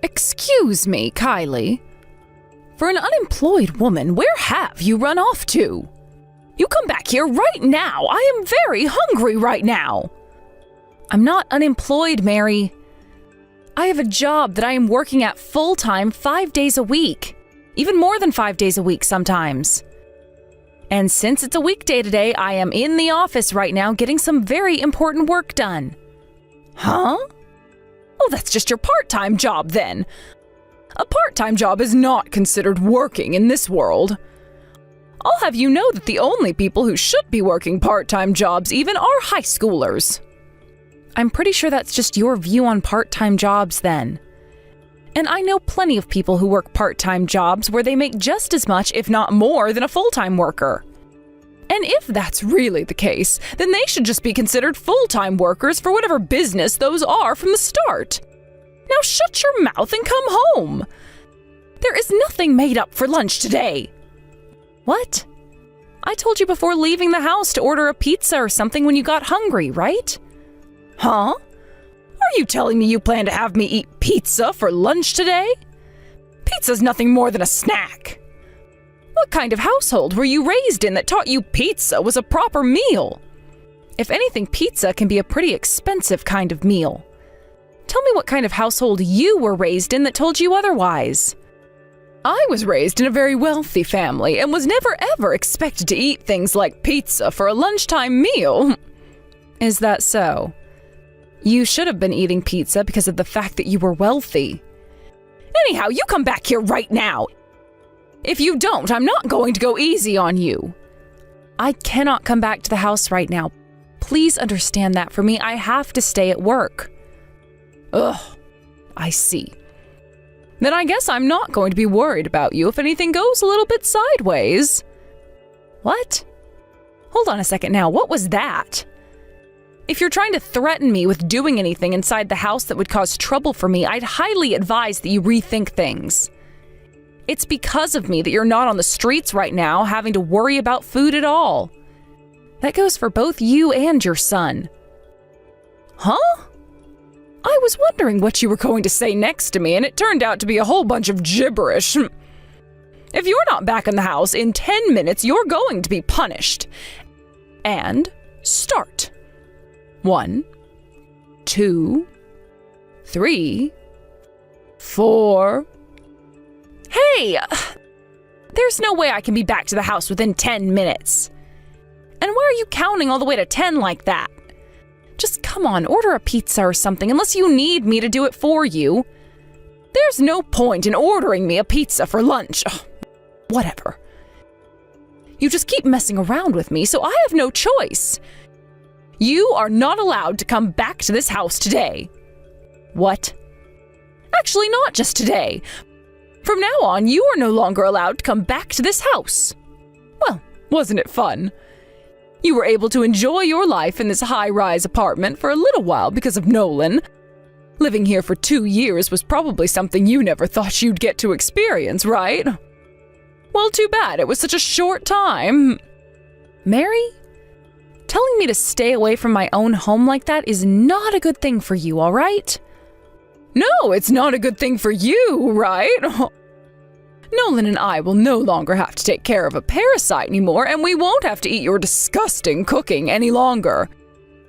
Excuse me, Kylie. For an unemployed woman, where have you run off to? You come back here right now. I am very hungry right now. I'm not unemployed, Mary. I have a job that I am working at full-time 5 days a week. Even more than 5 days a week sometimes. And since it's a weekday today, I am in the office right now getting some very important work done. Huh? Oh, that's just your part-time job then. A part-time job is not considered working in this world. I'll have you know that the only people who should be working part-time jobs even are high schoolers. I'm pretty sure that's just your view on part-time jobs then. And I know plenty of people who work part-time jobs where they make just as much, if not more, than a full-time worker. And if that's really the case, then they should just be considered full-time workers for whatever business those are from the start. Now shut your mouth and come home. There is nothing made up for lunch today. What? I told you before leaving the house to order a pizza or something when you got hungry, right? Huh? Are you telling me you plan to have me eat pizza for lunch today? Pizza's nothing more than a snack. What kind of household were you raised in that taught you pizza was a proper meal? If anything, pizza can be a pretty expensive kind of meal. Tell me what kind of household you were raised in that told you otherwise. I was raised in a very wealthy family and was never ever expected to eat things like pizza for a lunchtime meal. Is that so? You should have been eating pizza because of the fact that you were wealthy. Anyhow, you come back here right now. If you don't, I'm not going to go easy on you. I cannot come back to the house right now. Please understand that for me. I have to stay at work. Ugh, I see. Then I guess I'm not going to be worried about you if anything goes a little bit sideways. What? Hold on a second now. What was that? If you're trying to threaten me with doing anything inside the house that would cause trouble for me, I'd highly advise that you rethink things. It's because of me that you're not on the streets right now having to worry about food at all. That goes for both you and your son. Huh? I was wondering what you were going to say next to me, and it turned out to be a whole bunch of gibberish. If you're not back in the house in 10 minutes, you're going to be punished. And start. 1, 2, 3, 4. Hey! There's no way I can be back to the house within 10 minutes. And why are you counting all the way to 10 like that? Just come on, order a pizza or something, unless you need me to do it for you. There's no point in ordering me a pizza for lunch. Ugh, whatever. You just keep messing around with me, so I have no choice. You are not allowed to come back to this house today. What? Actually, not just today. From now on, you are no longer allowed to come back to this house. Well, wasn't it fun? You were able to enjoy your life in this high-rise apartment for a little while because of Nolan. Living here for 2 years was probably something you never thought you'd get to experience, right? Well, too bad it was such a short time. Mary? Telling me to stay away from my own home like that is not a good thing for you, all right? No, it's not a good thing for you, right? Nolan and I will no longer have to take care of a parasite anymore, and we won't have to eat your disgusting cooking any longer.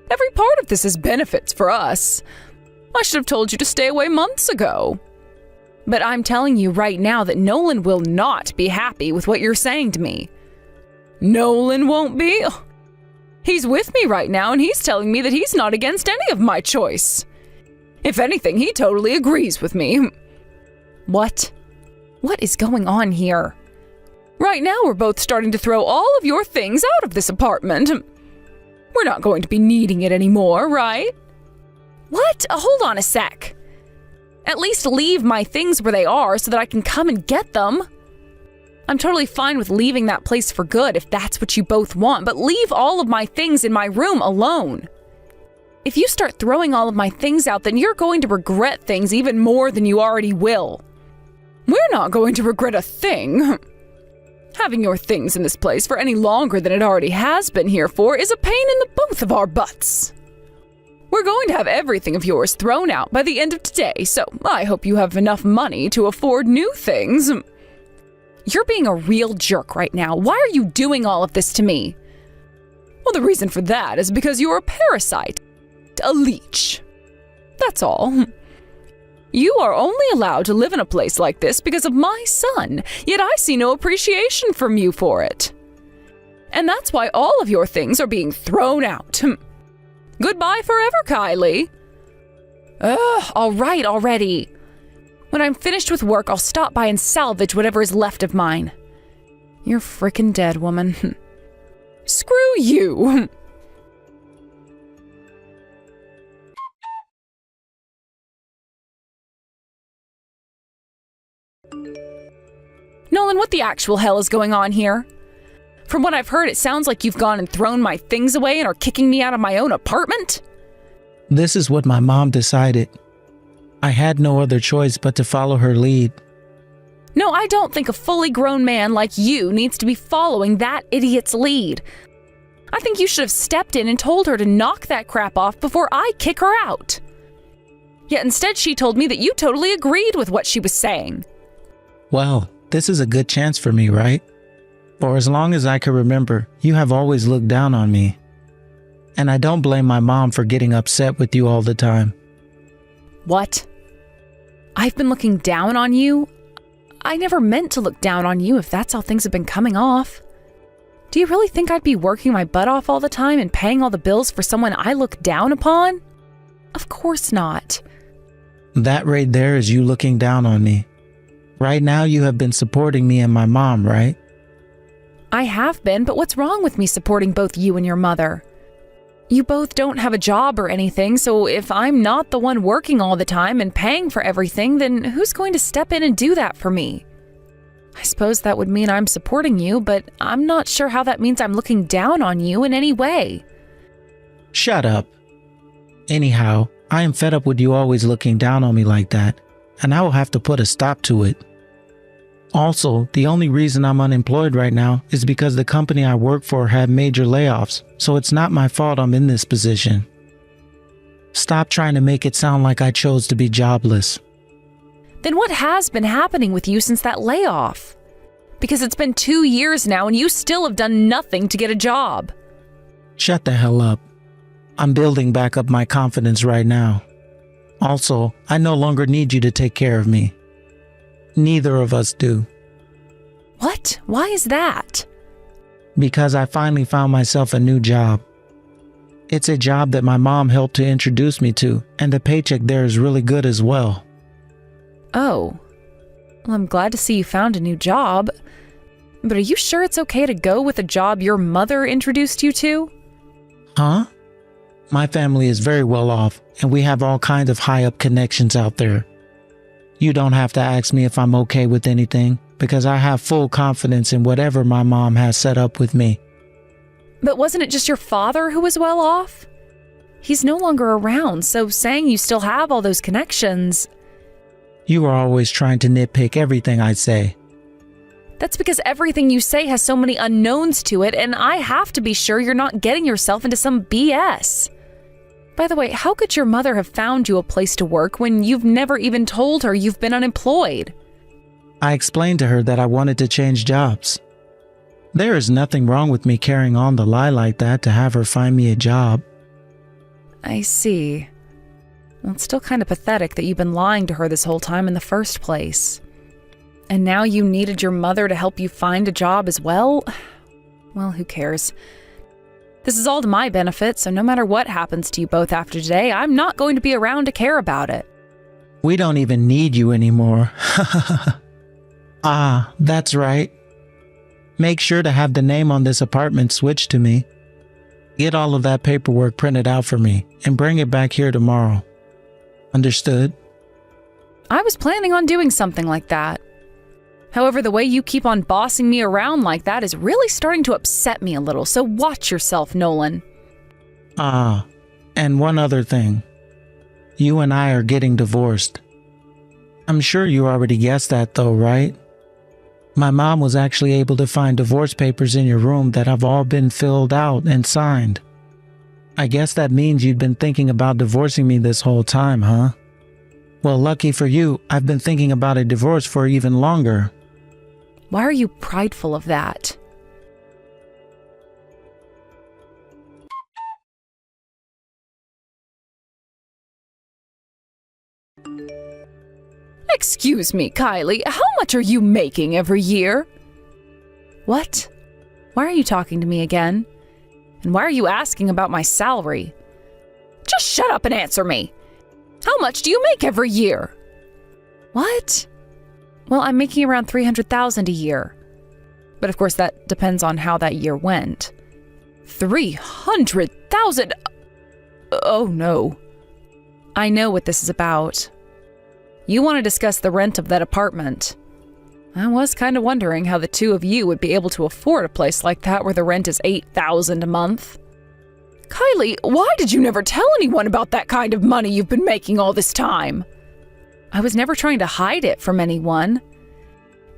Every part of this is benefits for us. I should have told you to stay away months ago. But I'm telling you right now that Nolan will not be happy with what you're saying to me. Nolan won't be? He's with me right now, and he's telling me that he's not against any of my choice. If anything, he totally agrees with me. What? What is going on here? Right now, we're both starting to throw all of your things out of this apartment. We're not going to be needing it anymore, right? What? Hold on a sec. At least leave my things where they are so that I can come and get them. I'm totally fine with leaving that place for good if that's what you both want, but leave all of my things in my room alone. If you start throwing all of my things out, then you're going to regret things even more than you already will. We're not going to regret a thing. Having your things in this place for any longer than it already has been here for is a pain in the both of our butts. We're going to have everything of yours thrown out by the end of today, so I hope you have enough money to afford new things. You're being a real jerk right now. Why are you doing all of this to me? Well, the reason for that is because you're a parasite, a leech. That's all. You are only allowed to live in a place like this because of my son, yet I see no appreciation from you for it. And that's why all of your things are being thrown out. Goodbye forever, Kylie. Ugh, all right already. When I'm finished with work, I'll stop by and salvage whatever is left of mine. You're frickin' dead, woman. Screw you. Nolan, what the actual hell is going on here? From what I've heard, it sounds like you've gone and thrown my things away and are kicking me out of my own apartment? This is what my mom decided. I had no other choice but to follow her lead. No, I don't think a fully grown man like you needs to be following that idiot's lead. I think you should have stepped in and told her to knock that crap off before I kick her out. Yet instead she told me that you totally agreed with what she was saying. Well, this is a good chance for me, right? For as long as I can remember, you have always looked down on me. And I don't blame my mom for getting upset with you all the time. What? I've been looking down on you? I never meant to look down on you if that's how things have been coming off. Do you really think I'd be working my butt off all the time and paying all the bills for someone I look down upon? Of course not. That right there is you looking down on me. Right now you have been supporting me and my mom, right? I have been, but what's wrong with me supporting both you and your mother? You both don't have a job or anything, so if I'm not the one working all the time and paying for everything, then who's going to step in and do that for me? I suppose that would mean I'm supporting you, but I'm not sure how that means I'm looking down on you in any way. Shut up. Anyhow, I am fed up with you always looking down on me like that, and I will have to put a stop to it. Also, the only reason I'm unemployed right now is because the company I work for had major layoffs, so it's not my fault I'm in this position. Stop trying to make it sound like I chose to be jobless. Then what has been happening with you since that layoff? Because it's been 2 years now and you still have done nothing to get a job. Shut the hell up. I'm building back up my confidence right now. Also, I no longer need you to take care of me. Neither of us do. What? Why is that? Because I finally found myself a new job. It's a job that my mom helped to introduce me to, and the paycheck there is really good as well. Oh. Well, I'm glad to see you found a new job. But are you sure it's okay to go with a job your mother introduced you to? Huh? My family is very well off, and we have all kinds of high-up connections out there. You don't have to ask me if I'm okay with anything, because I have full confidence in whatever my mom has set up with me. But wasn't it just your father who was well off? He's no longer around, so saying you still have all those connections... You are always trying to nitpick everything I say. That's because everything you say has so many unknowns to it, and I have to be sure you're not getting yourself into some BS. By the way, how could your mother have found you a place to work when you've never even told her you've been unemployed? I explained to her that I wanted to change jobs. There is nothing wrong with me carrying on the lie like that to have her find me a job. I see. Well, it's still kind of pathetic that you've been lying to her this whole time in the first place. And now you needed your mother to help you find a job as well? Well, who cares? This is all to my benefit, so no matter what happens to you both after today, I'm not going to be around to care about it. We don't even need you anymore. Ah, that's right. Make sure to have the name on this apartment switched to me. Get all of that paperwork printed out for me and bring it back here tomorrow. Understood? I was planning on doing something like that. However, the way you keep on bossing me around like that is really starting to upset me a little, so watch yourself, Nolan. Ah, and one other thing. You and I are getting divorced. I'm sure you already guessed that though, right? My mom was actually able to find divorce papers in your room that have all been filled out and signed. I guess that means you'd been thinking about divorcing me this whole time, huh? Well, lucky for you, I've been thinking about a divorce for even longer. Why are you prideful of that? Excuse me, Kylie, how much are you making every year? What? Why are you talking to me again? And why are you asking about my salary? Just shut up and answer me. How much do you make every year? What? Well, I'm making around $300,000 a year. But of course, that depends on how that year went. $300,000? Oh no. I know what this is about. You want to discuss the rent of that apartment. I was kind of wondering how the two of you would be able to afford a place like that where the rent is $8,000 a month. Kylie, why did you never tell anyone about that kind of money you've been making all this time? I was never trying to hide it from anyone.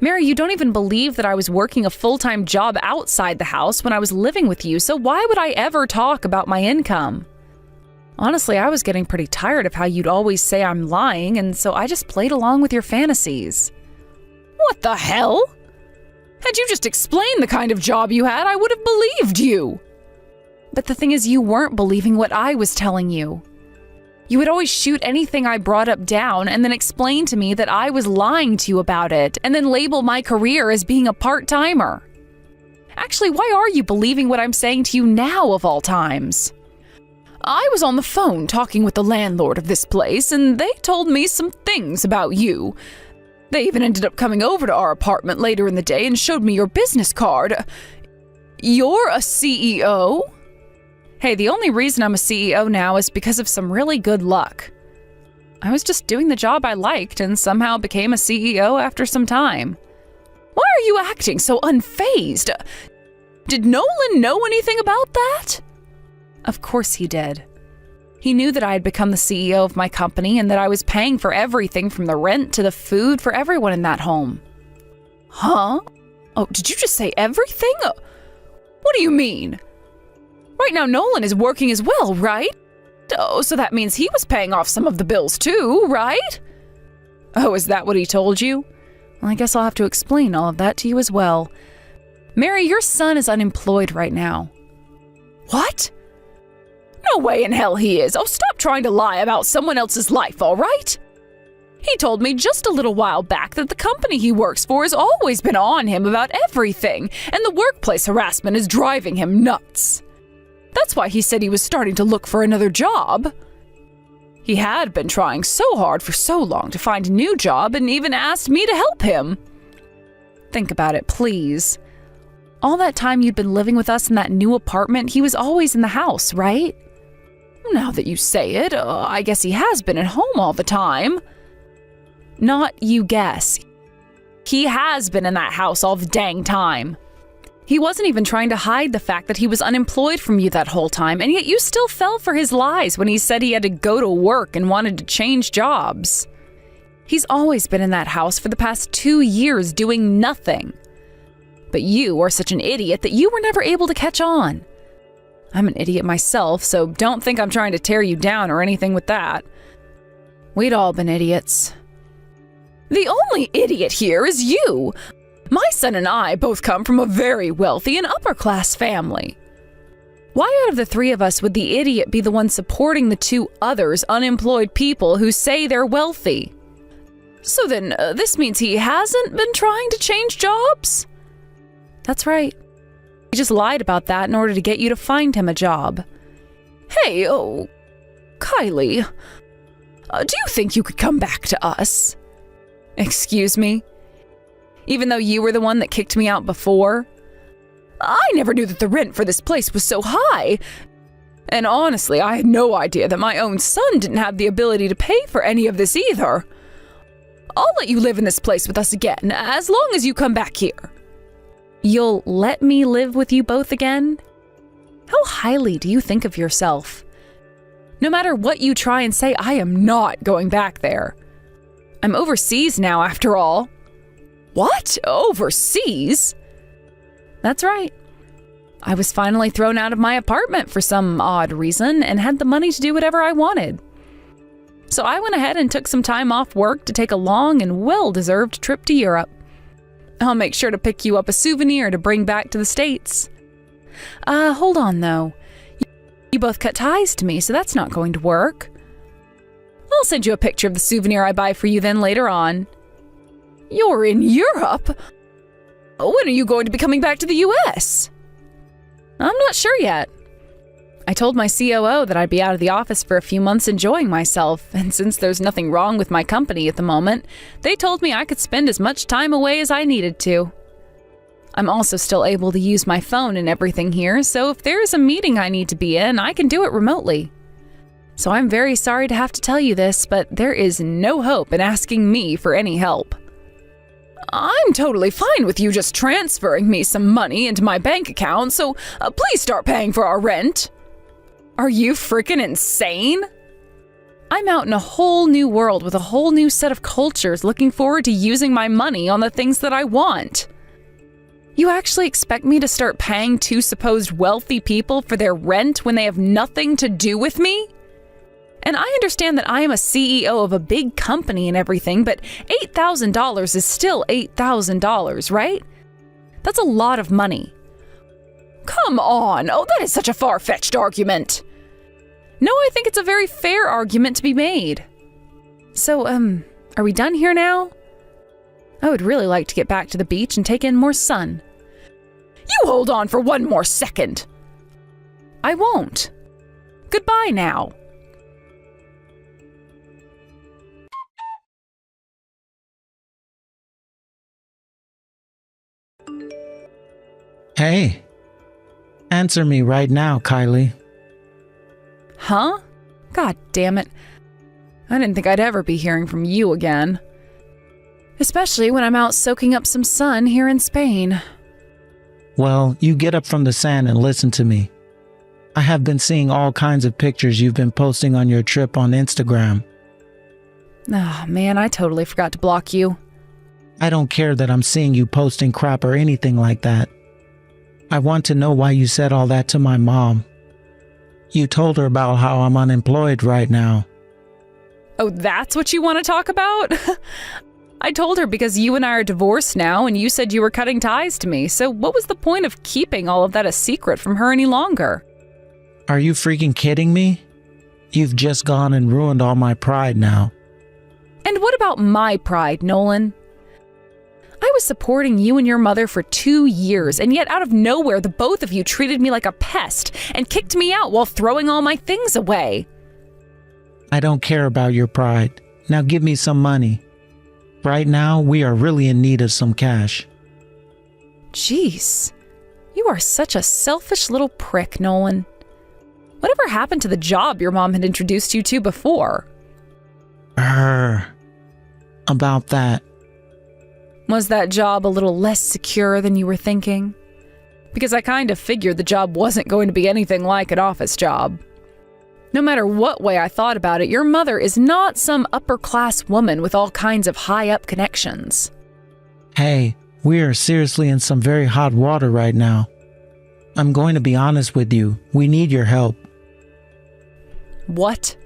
Mary, you don't even believe that I was working a full-time job outside the house when I was living with you, so why would I ever talk about my income? Honestly, I was getting pretty tired of how you'd always say I'm lying, and so I just played along with your fantasies. What the hell? Had you just explained the kind of job you had, I would have believed you. But the thing is, you weren't believing what I was telling you. You would always shoot anything I brought up down and then explain to me that I was lying to you about it, and then label my career as being a part-timer. Actually, why are you believing what I'm saying to you now of all times? I was on the phone talking with the landlord of this place, and they told me some things about you. They even ended up coming over to our apartment later in the day and showed me your business card. You're a CEO? Hey, the only reason I'm a CEO now is because of some really good luck. I was just doing the job I liked and somehow became a CEO after some time. Why are you acting so unfazed? Did Nolan know anything about that? Of course he did. He knew that I had become the CEO of my company and that I was paying for everything from the rent to the food for everyone in that home. Huh? Oh, did you just say everything? What do you mean? Right now, Nolan is working as well, right? Oh, so that means he was paying off some of the bills too, right? Oh, is that what he told you? Well, I guess I'll have to explain all of that to you as well. Mary, your son is unemployed right now. What? No way in hell he is. Oh, stop trying to lie about someone else's life, all right? He told me just a little while back that the company he works for has always been on him about everything, and the workplace harassment is driving him nuts. That's why he said he was starting to look for another job. He had been trying so hard for so long to find a new job and even asked me to help him. Think about it, please. All that time you'd been living with us in that new apartment, he was always in the house, right? Now that you say it, I guess he has been at home all the time. Not you guess. He has been in that house all the dang time. He wasn't even trying to hide the fact that he was unemployed from you that whole time, and yet you still fell for his lies when he said he had to go to work and wanted to change jobs. He's always been in that house for the past 2 years doing nothing. But you are such an idiot that you were never able to catch on. I'm an idiot myself, so don't think I'm trying to tear you down or anything with that. We'd all been idiots. The only idiot here is you. My son and I both come from a very wealthy and upper-class family. Why out of the three of us would the idiot be the one supporting the two others unemployed people who say they're wealthy? So then, this means he hasn't been trying to change jobs? That's right. He just lied about that in order to get you to find him a job. Hey, Kylie, do you think you could come back to us? Excuse me? Even though you were the one that kicked me out before? I never knew that the rent for this place was so high. And honestly, I had no idea that my own son didn't have the ability to pay for any of this either. I'll let you live in this place with us again, as long as you come back here. You'll let me live with you both again? How highly do you think of yourself? No matter what you try and say, I am not going back there. I'm overseas now, after all. What? Overseas? That's right. I was finally thrown out of my apartment for some odd reason and had the money to do whatever I wanted. So I went ahead and took some time off work to take a long and well-deserved trip to Europe. I'll make sure to pick you up a souvenir to bring back to the States. Hold on though. You both cut ties to me, so that's not going to work. I'll send you a picture of the souvenir I buy for you then later on. You're in Europe? When are you going to be coming back to the US? I'm not sure yet. I told my COO that I'd be out of the office for a few months enjoying myself, and since there's nothing wrong with my company at the moment, they told me I could spend as much time away as I needed to. I'm also still able to use my phone and everything here, so if there's a meeting I need to be in, I can do it remotely. So I'm very sorry to have to tell you this, but there is no hope in asking me for any help. I'm totally fine with you just transferring me some money into my bank account, so please start paying for our rent. Are you freaking insane? I'm out in a whole new world with a whole new set of cultures looking forward to using my money on the things that I want. You actually expect me to start paying two supposed wealthy people for their rent when they have nothing to do with me? And I understand that I am a CEO of a big company and everything, but $8,000 is still $8,000, right? That's a lot of money. Come on! Oh, that is such a far-fetched argument! No, I think it's a very fair argument to be made. So, are we done here now? I would really like to get back to the beach and take in more sun. You hold on for one more second! I won't. Goodbye now. Hey, answer me right now, Kylie. Huh? God damn it. I didn't think I'd ever be hearing from you again. Especially when I'm out soaking up some sun here in Spain. Well, you get up from the sand and listen to me. I have been seeing all kinds of pictures you've been posting on your trip on Instagram. Oh man, I totally forgot to block you. I don't care that I'm seeing you posting crap or anything like that. I want to know why you said all that to my mom. You told her about how I'm unemployed right now. Oh, that's what you want to talk about? I told her because you and I are divorced now and you said you were cutting ties to me, so what was the point of keeping all of that a secret from her any longer? Are you freaking kidding me? You've just gone and ruined all my pride now. And what about my pride, Nolan? I was supporting you and your mother for 2 years, and yet out of nowhere the both of you treated me like a pest and kicked me out while throwing all my things away. I don't care about your pride. Now give me some money. Right now, we are really in need of some cash. Jeez, you are such a selfish little prick, Nolan. Whatever happened to the job your mom had introduced you to before? About that. Was that job a little less secure than you were thinking? Because I kind of figured the job wasn't going to be anything like an office job. No matter what way I thought about it, your mother is not some upper-class woman with all kinds of high-up connections. Hey, we are seriously in some very hot water right now. I'm going to be honest with you. We need your help. What?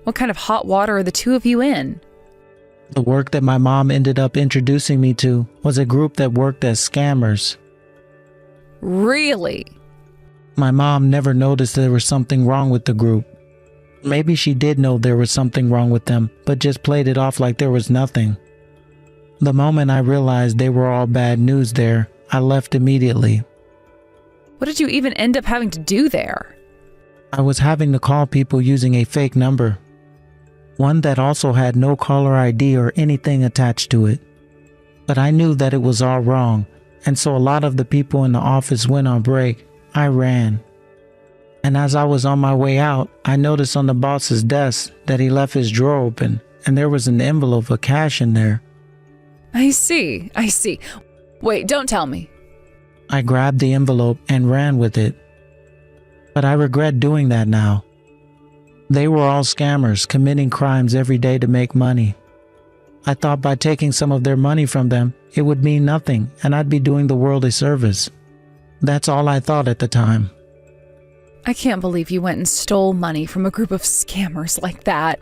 What kind of hot water are the two of you in? The work that my mom ended up introducing me to was a group that worked as scammers. Really? My mom never noticed there was something wrong with the group. Maybe she did know there was something wrong with them, but just played it off like there was nothing. The moment I realized they were all bad news there, I left immediately. What did you even end up having to do there? I was having to call people using a fake number. One that also had no caller ID or anything attached to it. But I knew that it was all wrong, and so a lot of the people in the office went on break. I ran. And as I was on my way out, I noticed on the boss's desk that he left his drawer open, and there was an envelope of cash in there. I see. Wait, don't tell me. I grabbed the envelope and ran with it. But I regret doing that now. They were all scammers committing crimes every day to make money. I thought by taking some of their money from them, it would mean nothing and I'd be doing the world a service. That's all I thought at the time. I can't believe you went and stole money from a group of scammers like that.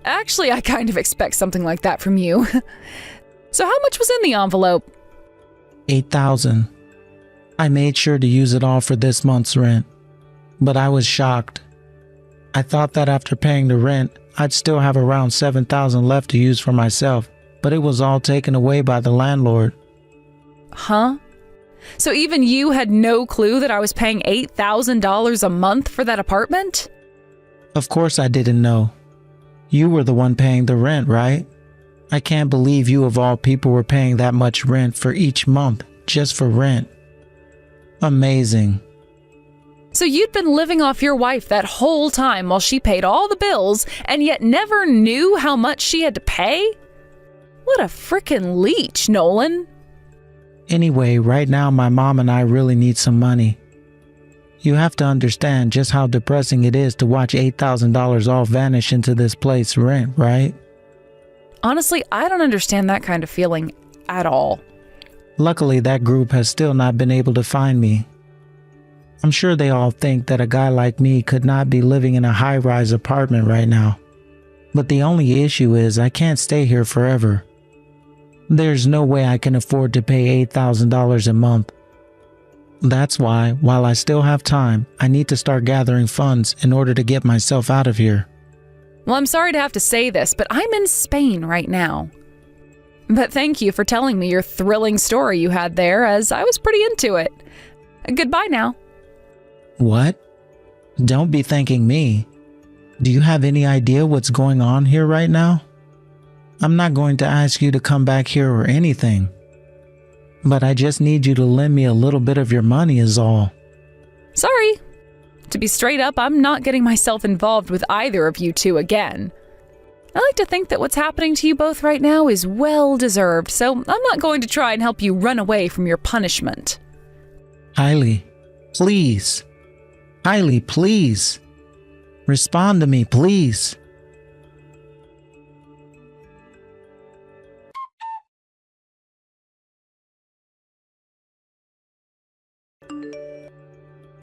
Actually, I kind of expect something like that from you. So how much was in the envelope? $8,000. I made sure to use it all for this month's rent. But I was shocked. I thought that after paying the rent, I'd still have around $7,000 left to use for myself, but it was all taken away by the landlord. Huh? So even you had no clue that I was paying $8,000 a month for that apartment? Of course I didn't know. You were the one paying the rent, right? I can't believe you of all people were paying that much rent for each month, just for rent. Amazing. So you'd been living off your wife that whole time while she paid all the bills and yet never knew how much she had to pay? What a frickin' leech, Nolan. Anyway, right now my mom and I really need some money. You have to understand just how depressing it is to watch $8,000 all vanish into this place rent, right? Honestly, I don't understand that kind of feeling at all. Luckily, that group has still not been able to find me. I'm sure they all think that a guy like me could not be living in a high-rise apartment right now. But the only issue is I can't stay here forever. There's no way I can afford to pay $8,000 a month. That's why, while I still have time, I need to start gathering funds in order to get myself out of here. Well, I'm sorry to have to say this, but I'm in Spain right now. But thank you for telling me your thrilling story you had there, as I was pretty into it. Goodbye now. What? Don't be thanking me. Do you have any idea what's going on here right now? I'm not going to ask you to come back here or anything. But I just need you to lend me a little bit of your money is all. Sorry. To be straight up, I'm not getting myself involved with either of you two again. I like to think that what's happening to you both right now is well deserved, so I'm not going to try and help you run away from your punishment. Kylie, please. Kylie, please. Respond to me, please.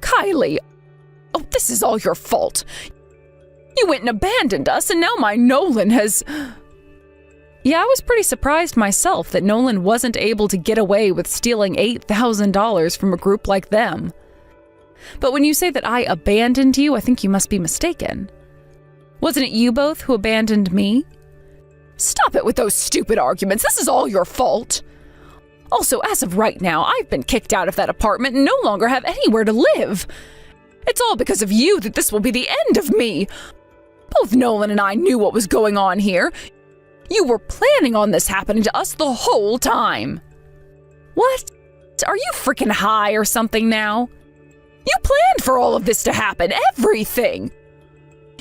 Kylie, oh, this is all your fault. You went and abandoned us, and now my Nolan has... Yeah, I was pretty surprised myself that Nolan wasn't able to get away with stealing $8,000 from a group like them. But when you say that I abandoned you, I think you must be mistaken. Wasn't it you both who abandoned me? Stop it with those stupid arguments. This is all your fault. Also, as of right now, I've been kicked out of that apartment and no longer have anywhere to live. It's all because of you that this will be the end of me. Both Nolan and I knew what was going on here. You were planning on this happening to us the whole time. What? Are you freaking high or something now? You planned for all of this to happen, everything.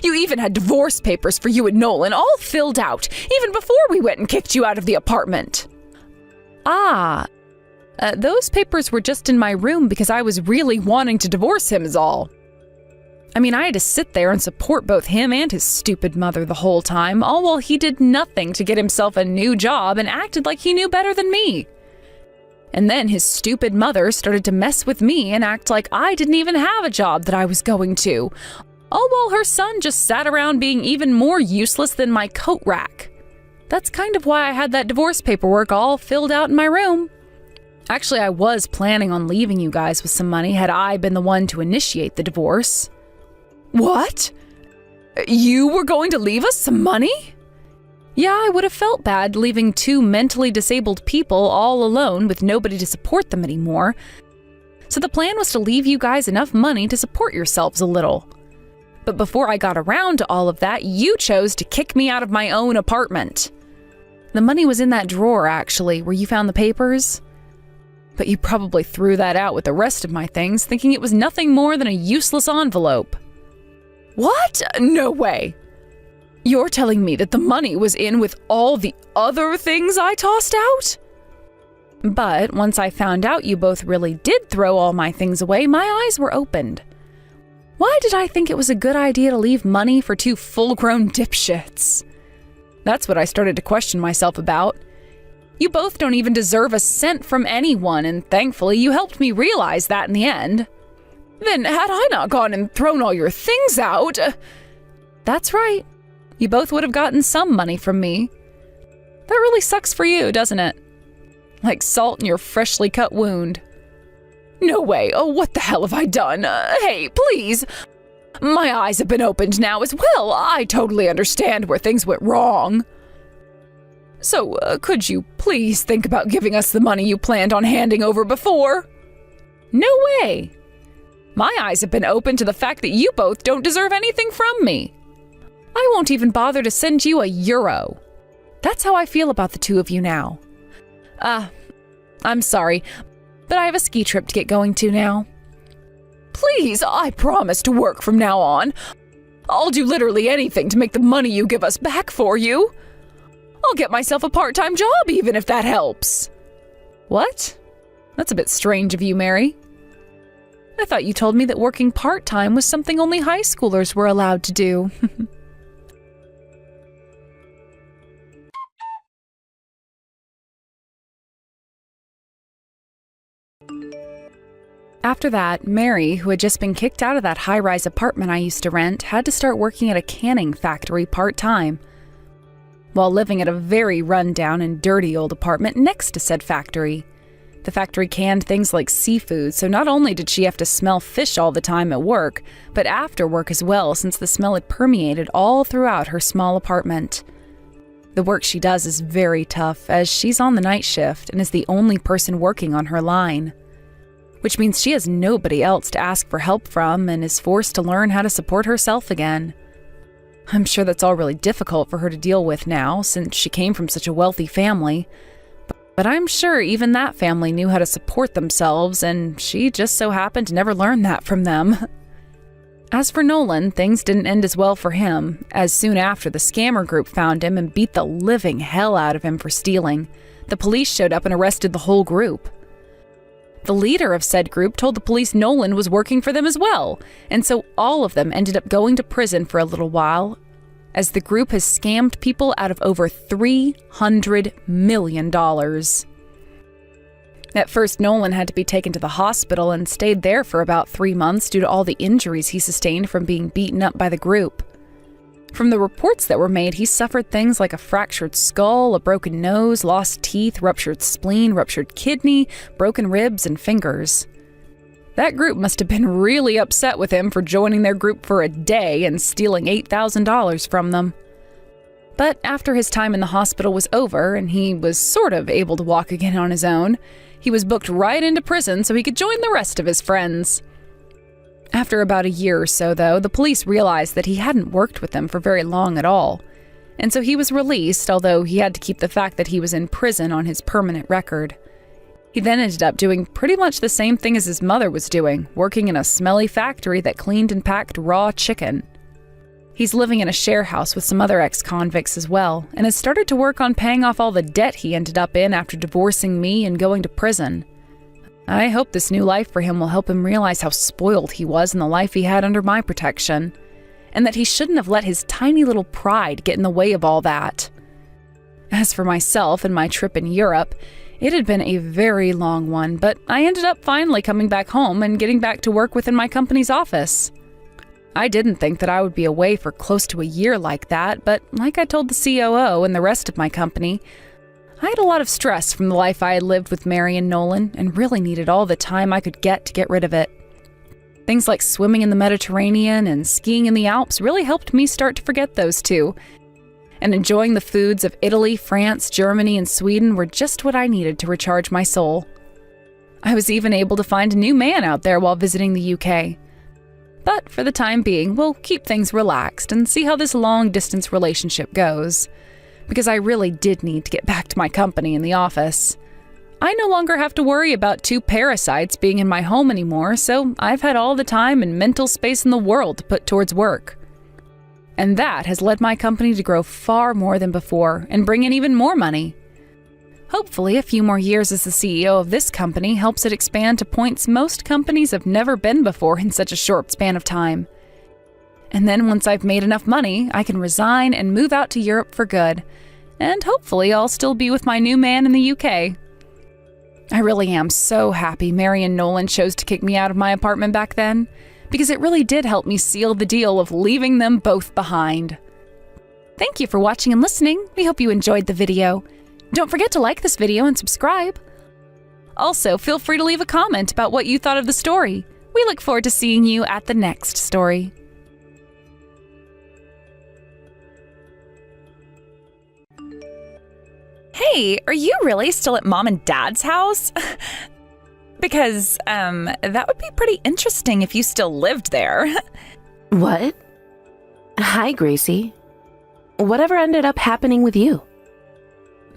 You even had divorce papers for you and Nolan all filled out, even before we went and kicked you out of the apartment. Those papers were just in my room because I was really wanting to divorce him is all. I mean, I had to sit there and support both him and his stupid mother the whole time, all while he did nothing to get himself a new job and acted like he knew better than me. And then his stupid mother started to mess with me and act like I didn't even have a job that I was going to, all while her son just sat around being even more useless than my coat rack. That's kind of why I had that divorce paperwork all filled out in my room. Actually, I was planning on leaving you guys with some money had I been the one to initiate the divorce. What? You were going to leave us some money? Yeah, I would have felt bad leaving two mentally disabled people all alone with nobody to support them anymore. So the plan was to leave you guys enough money to support yourselves a little. But before I got around to all of that, you chose to kick me out of my own apartment. The money was in that drawer, actually, where you found the papers. But you probably threw that out with the rest of my things, thinking it was nothing more than a useless envelope. What? No way. You're telling me that the money was in with all the other things I tossed out? But once I found out you both really did throw all my things away, my eyes were opened. Why did I think it was a good idea to leave money for two full-grown dipshits? That's what I started to question myself about. You both don't even deserve a cent from anyone, and thankfully you helped me realize that in the end. Then had I not gone and thrown all your things out... That's right. You both would have gotten some money from me. That really sucks for you, doesn't it? Like salt in your freshly cut wound. No way. Oh, what the hell have I done? Hey, please. My eyes have been opened now as well. I totally understand where things went wrong. So, could you please think about giving us the money you planned on handing over before? No way. My eyes have been opened to the fact that you both don't deserve anything from me. I won't even bother to send you €1. That's how I feel about the two of you now. I'm sorry, but I have a ski trip to get going to now. Please, I promise to work from now on. I'll do literally anything to make the money you give us back for you. I'll get myself a part-time job even if that helps. What? That's a bit strange of you, Mary. I thought you told me that working part-time was something only high schoolers were allowed to do. After that, Mary, who had just been kicked out of that high-rise apartment I used to rent, had to start working at a canning factory part-time, while living at a very run-down and dirty old apartment next to said factory. The factory canned things like seafood, so not only did she have to smell fish all the time at work, but after work as well, since the smell had permeated all throughout her small apartment. The work she does is very tough, as she's on the night shift and is the only person working on her line, which means she has nobody else to ask for help from and is forced to learn how to support herself again. I'm sure that's all really difficult for her to deal with now, since she came from such a wealthy family. But I'm sure even that family knew how to support themselves, and she just so happened to never learn that from them. As for Nolan, things didn't end as well for him, as soon after the scammer group found him and beat the living hell out of him for stealing. The police showed up and arrested the whole group. The leader of said group told the police Nolan was working for them as well, and so all of them ended up going to prison for a little while, as the group has scammed people out of over $300 million. At first, Nolan had to be taken to the hospital and stayed there for about 3 months due to all the injuries he sustained from being beaten up by the group. From the reports that were made, he suffered things like a fractured skull, a broken nose, lost teeth, ruptured spleen, ruptured kidney, broken ribs, and fingers. That group must have been really upset with him for joining their group for a day and stealing $8,000 from them. But after his time in the hospital was over and he was sort of able to walk again on his own, he was booked right into prison so he could join the rest of his friends. After about a year or so, though, the police realized that he hadn't worked with them for very long at all, and so he was released, although he had to keep the fact that he was in prison on his permanent record. He then ended up doing pretty much the same thing as his mother was doing, working in a smelly factory that cleaned and packed raw chicken. He's living in a share house with some other ex-convicts as well, and has started to work on paying off all the debt he ended up in after divorcing me and going to prison. I hope this new life for him will help him realize how spoiled he was in the life he had under my protection, and that he shouldn't have let his tiny little pride get in the way of all that. As for myself and my trip in Europe, it had been a very long one, but I ended up finally coming back home and getting back to work within my company's office. I didn't think that I would be away for close to a year like that, but like I told the COO and the rest of my company, I had a lot of stress from the life I had lived with Mary and Nolan and really needed all the time I could get to get rid of it. Things like swimming in the Mediterranean and skiing in the Alps really helped me start to forget those two, and enjoying the foods of Italy, France, Germany, and Sweden were just what I needed to recharge my soul. I was even able to find a new man out there while visiting the UK. But for the time being, we'll keep things relaxed and see how this long-distance relationship goes, because I really did need to get back to my company in the office. I no longer have to worry about two parasites being in my home anymore, so I've had all the time and mental space in the world to put towards work. And that has led my company to grow far more than before and bring in even more money. Hopefully, a few more years as the CEO of this company helps it expand to points most companies have never been before in such a short span of time. And then once I've made enough money, I can resign and move out to Europe for good, and hopefully I'll still be with my new man in the UK. I really am so happy Mary and Nolan chose to kick me out of my apartment back then, because it really did help me seal the deal of leaving them both behind. Thank you for watching and listening. We hope you enjoyed the video. Don't forget to like this video and subscribe. Also, feel free to leave a comment about what you thought of the story. We look forward to seeing you at the next story. Hey, are you really still at Mom and Dad's house? Because, that would be pretty interesting if you still lived there. What? Hi, Gracie. Whatever ended up happening with you?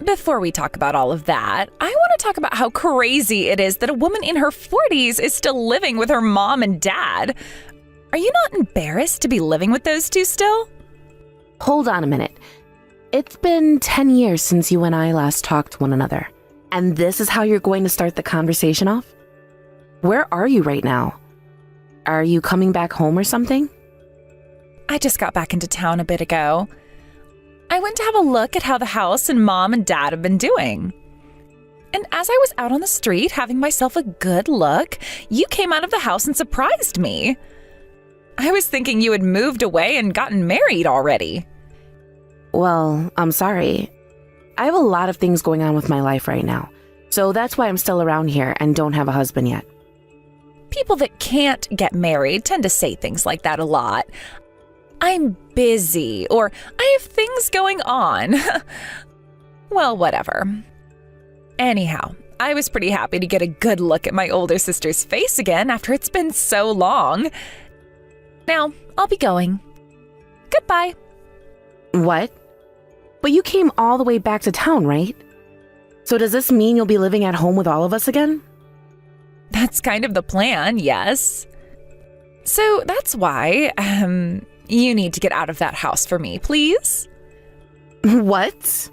Before we talk about all of that, I want to talk about how crazy it is that a woman in her 40s is still living with her mom and dad. Are you not embarrassed to be living with those two still? Hold on a minute. It's been 10 years since you and I last talked to one another. And this is how you're going to start the conversation off? Where are you right now? Are you coming back home or something? I just got back into town a bit ago. I went to have a look at how the house and Mom and Dad have been doing. And as I was out on the street having myself a good look, you came out of the house and surprised me. I was thinking you had moved away and gotten married already. Well, I'm sorry. I have a lot of things going on with my life right now, so that's why I'm still around here and don't have a husband yet. People that can't get married tend to say things like that a lot. I'm busy, or I have things going on. Well, whatever. Anyhow, I was pretty happy to get a good look at my older sister's face again after it's been so long. Now, I'll be going. Goodbye. What? But you came all the way back to town, right? So does this mean you'll be living at home with all of us again? That's kind of the plan, yes. So that's why, you need to get out of that house for me, please. What?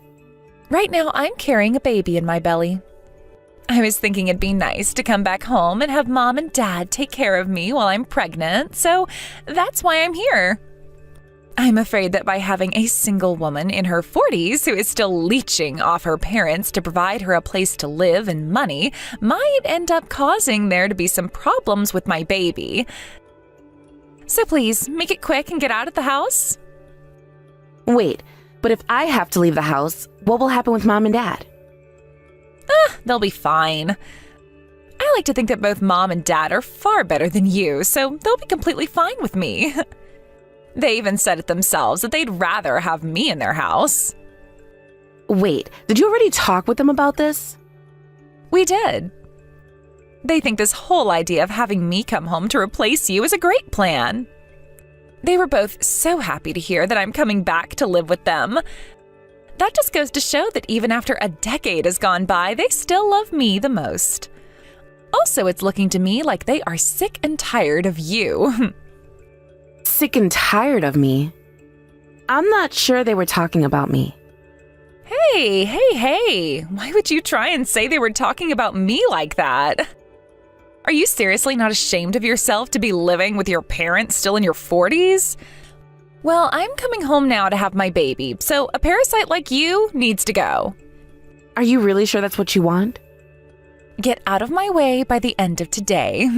Right now, I'm carrying a baby in my belly. I was thinking it'd be nice to come back home and have Mom and Dad take care of me while I'm pregnant, so that's why I'm here. I'm afraid that by having a single woman in her 40s who is still leeching off her parents to provide her a place to live and money might end up causing there to be some problems with my baby. So please, make it quick and get out of the house. Wait, but if I have to leave the house, what will happen with Mom and Dad? They'll be fine. I like to think that both Mom and Dad are far better than you, so they'll be completely fine with me. They even said it themselves that they'd rather have me in their house. Wait, did you already talk with them about this? We did. They think this whole idea of having me come home to replace you is a great plan. They were both so happy to hear that I'm coming back to live with them. That just goes to show that even after a decade has gone by, they still love me the most. Also, it's looking to me like they are sick and tired of you. Sick and tired of me? I'm not sure they were talking about me. Hey, why would you try and say they were talking about me like that? Are you seriously not ashamed of yourself to be living with your parents still in your 40s? Well, I'm coming home now to have my baby, so a parasite like you needs to go. Are you really sure that's what you want? Get out of my way by the end of today.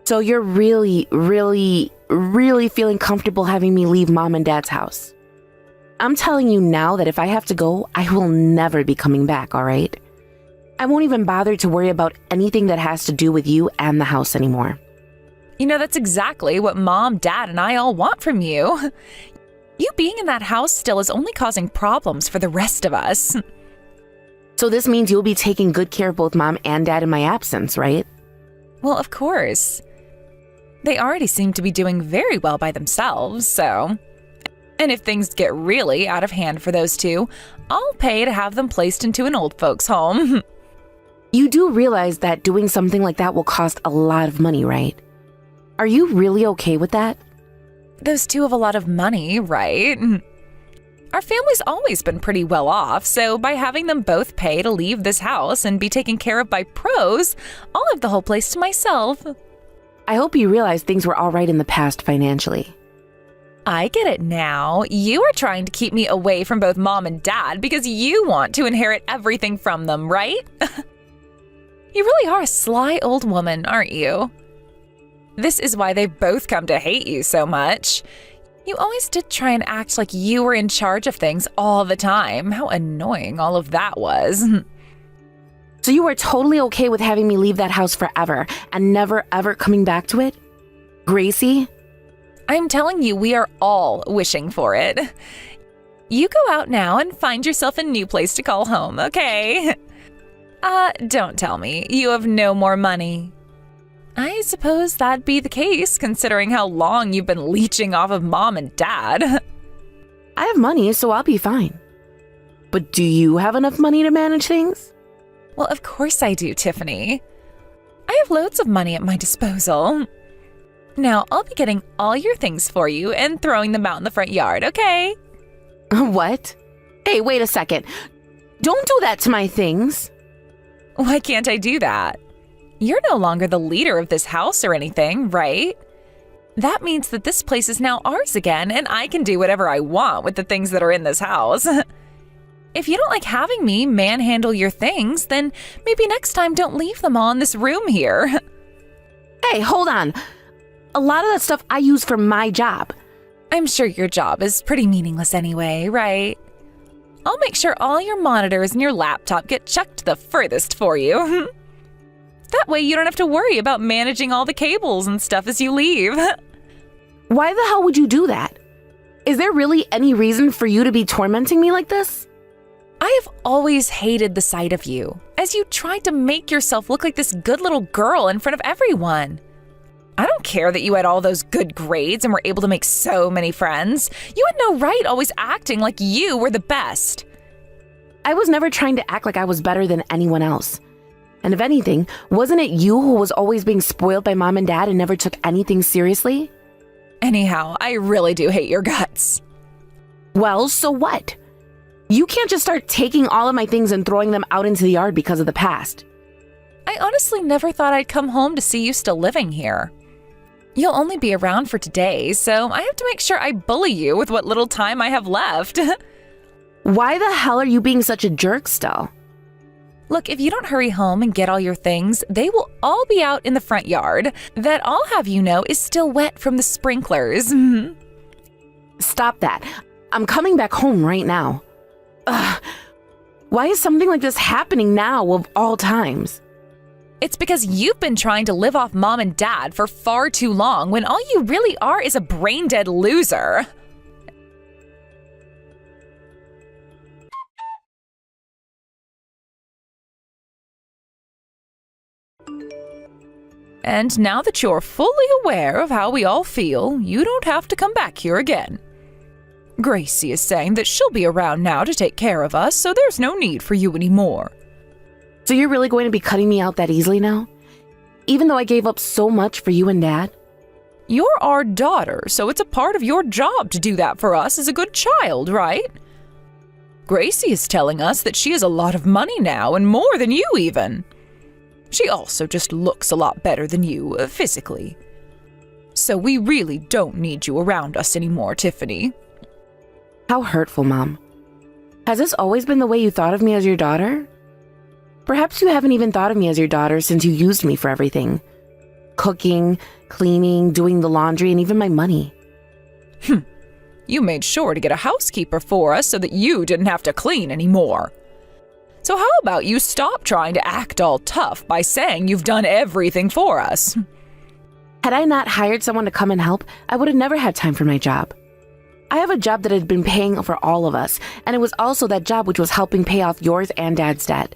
So you're really feeling comfortable having me leave Mom and Dad's house? I'm telling you now that if I have to go, I will never be coming back, all right? I won't even bother to worry about anything that has to do with you and the house anymore. You know, that's exactly what Mom, Dad, and I all want from you. You being in that house still is only causing problems for the rest of us. So this means you'll be taking good care of both Mom and Dad in my absence, right? Well, of course. They already seem to be doing very well by themselves, so... And if things get really out of hand for those two, I'll pay to have them placed into an old folks' home. You do realize that doing something like that will cost a lot of money, right? Are you really okay with that? Those two have a lot of money, right? Our family's always been pretty well off, so by having them both pay to leave this house and be taken care of by pros, I'll have the whole place to myself. I hope you realize things were all right in the past financially. I get it now. You are trying to keep me away from both Mom and Dad because you want to inherit everything from them, right? You really are a sly old woman, aren't you? This is why they've both come to hate you so much. You always did try and act like you were in charge of things all the time. How annoying all of that was. So you are totally okay with having me leave that house forever and never ever coming back to it? Gracie? I'm telling you, we are all wishing for it. You go out now and find yourself a new place to call home, okay? Don't tell me. You have no more money. I suppose that'd be the case, considering how long you've been leeching off of Mom and Dad. I have money, so I'll be fine. But do you have enough money to manage things? Well, of course I do, Tiffany. I have loads of money at my disposal. Now, I'll be getting all your things for you and throwing them out in the front yard, okay? What? Hey, wait a second. Don't do that to my things. Why can't I do that? You're no longer the leader of this house or anything, right? That means that this place is now ours again, and I can do whatever I want with the things that are in this house. If you don't like having me manhandle your things, then maybe next time don't leave them all in this room here. Hey, hold on. A lot of that stuff I use for my job. I'm sure your job is pretty meaningless anyway, right? I'll make sure all your monitors and your laptop get chucked the furthest for you. That way you don't have to worry about managing all the cables and stuff as you leave. Why the hell would you do that? Is there really any reason for you to be tormenting me like this? I have always hated the sight of you, as you tried to make yourself look like this good little girl in front of everyone. I don't care that you had all those good grades and were able to make so many friends. You had no right always acting like you were the best. I was never trying to act like I was better than anyone else. And if anything, wasn't it you who was always being spoiled by Mom and Dad and never took anything seriously? Anyhow, I really do hate your guts. Well, so what? You can't just start taking all of my things and throwing them out into the yard because of the past. I honestly never thought I'd come home to see you still living here. You'll only be around for today, so I have to make sure I bully you with what little time I have left. Why the hell are you being such a jerk still? Look, if you don't hurry home and get all your things, they will all be out in the front yard. That I'll have you know is still wet from the sprinklers. Stop that. I'm coming back home right now. Ugh. Why is something like this happening now of all times? It's because you've been trying to live off Mom and Dad for far too long when all you really are is a brain-dead loser. And now that you're fully aware of how we all feel, you don't have to come back here again. Gracie is saying that she'll be around now to take care of us, so there's no need for you anymore. So you're really going to be cutting me out that easily now? Even though I gave up so much for you and Dad? You're our daughter, so it's a part of your job to do that for us as a good child, right? Gracie is telling us that she has a lot of money now, and more than you even. She also just looks a lot better than you, physically. So we really don't need you around us anymore, Tiffany. How hurtful, Mom. Has this always been the way you thought of me as your daughter? Perhaps you haven't even thought of me as your daughter since you used me for everything. Cooking, cleaning, doing the laundry, and even my money. You made sure to get a housekeeper for us so that you didn't have to clean anymore. So how about you stop trying to act all tough by saying you've done everything for us? Had I not hired someone to come and help, I would have never had time for my job. I have a job that had been paying for all of us, and it was also that job which was helping pay off yours and Dad's debt.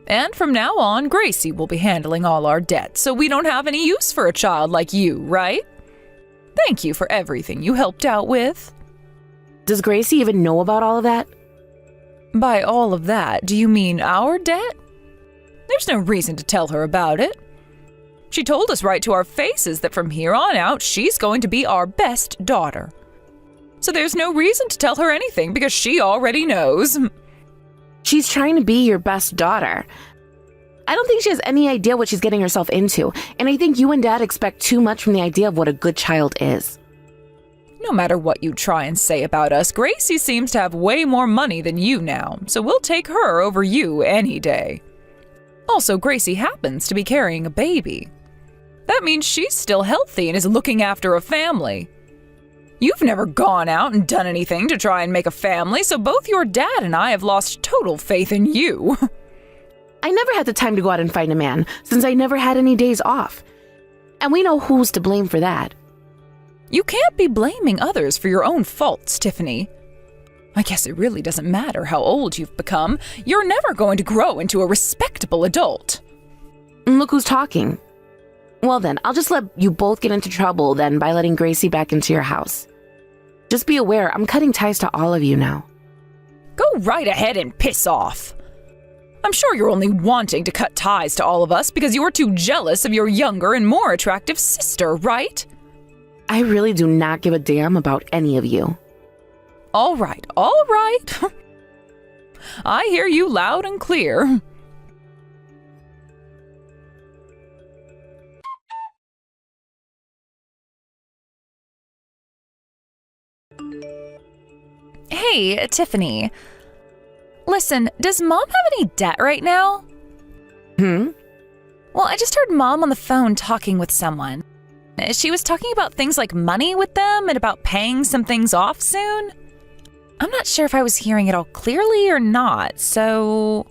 And from now on, Gracie will be handling all our debts, so we don't have any use for a child like you, right? Thank you for everything you helped out with. Does Gracie even know about all of that? By all of that, do you mean our debt? There's no reason to tell her about it. She told us right to our faces that from here on out, she's going to be our best daughter. So there's no reason to tell her anything because she already knows. She's trying to be your best daughter. I don't think she has any idea what she's getting herself into, and I think you and Dad expect too much from the idea of what a good child is. No matter what you try and say about us, Gracie seems to have way more money than you now, so we'll take her over you any day. Also, Gracie happens to be carrying a baby. That means she's still healthy and is looking after a family. You've never gone out and done anything to try and make a family, so both your dad and I have lost total faith in you. I never had the time to go out and find a man, since I never had any days off. And we know who's to blame for that. You can't be blaming others for your own faults, Tiffany. I guess it really doesn't matter how old you've become. You're never going to grow into a respectable adult. And look who's talking. Well then, I'll just let you both get into trouble then by letting Gracie back into your house. Just be aware, I'm cutting ties to all of you now. Go right ahead and piss off. I'm sure you're only wanting to cut ties to all of us because you're too jealous of your younger and more attractive sister, right? I really do not give a damn about any of you. All right. I hear you loud and clear. Hey, Tiffany. Listen, does Mom have any debt right now? Well, I just heard Mom on the phone talking with someone. She was talking about things like money with them and about paying some things off soon. I'm not sure if I was hearing it all clearly or not, so...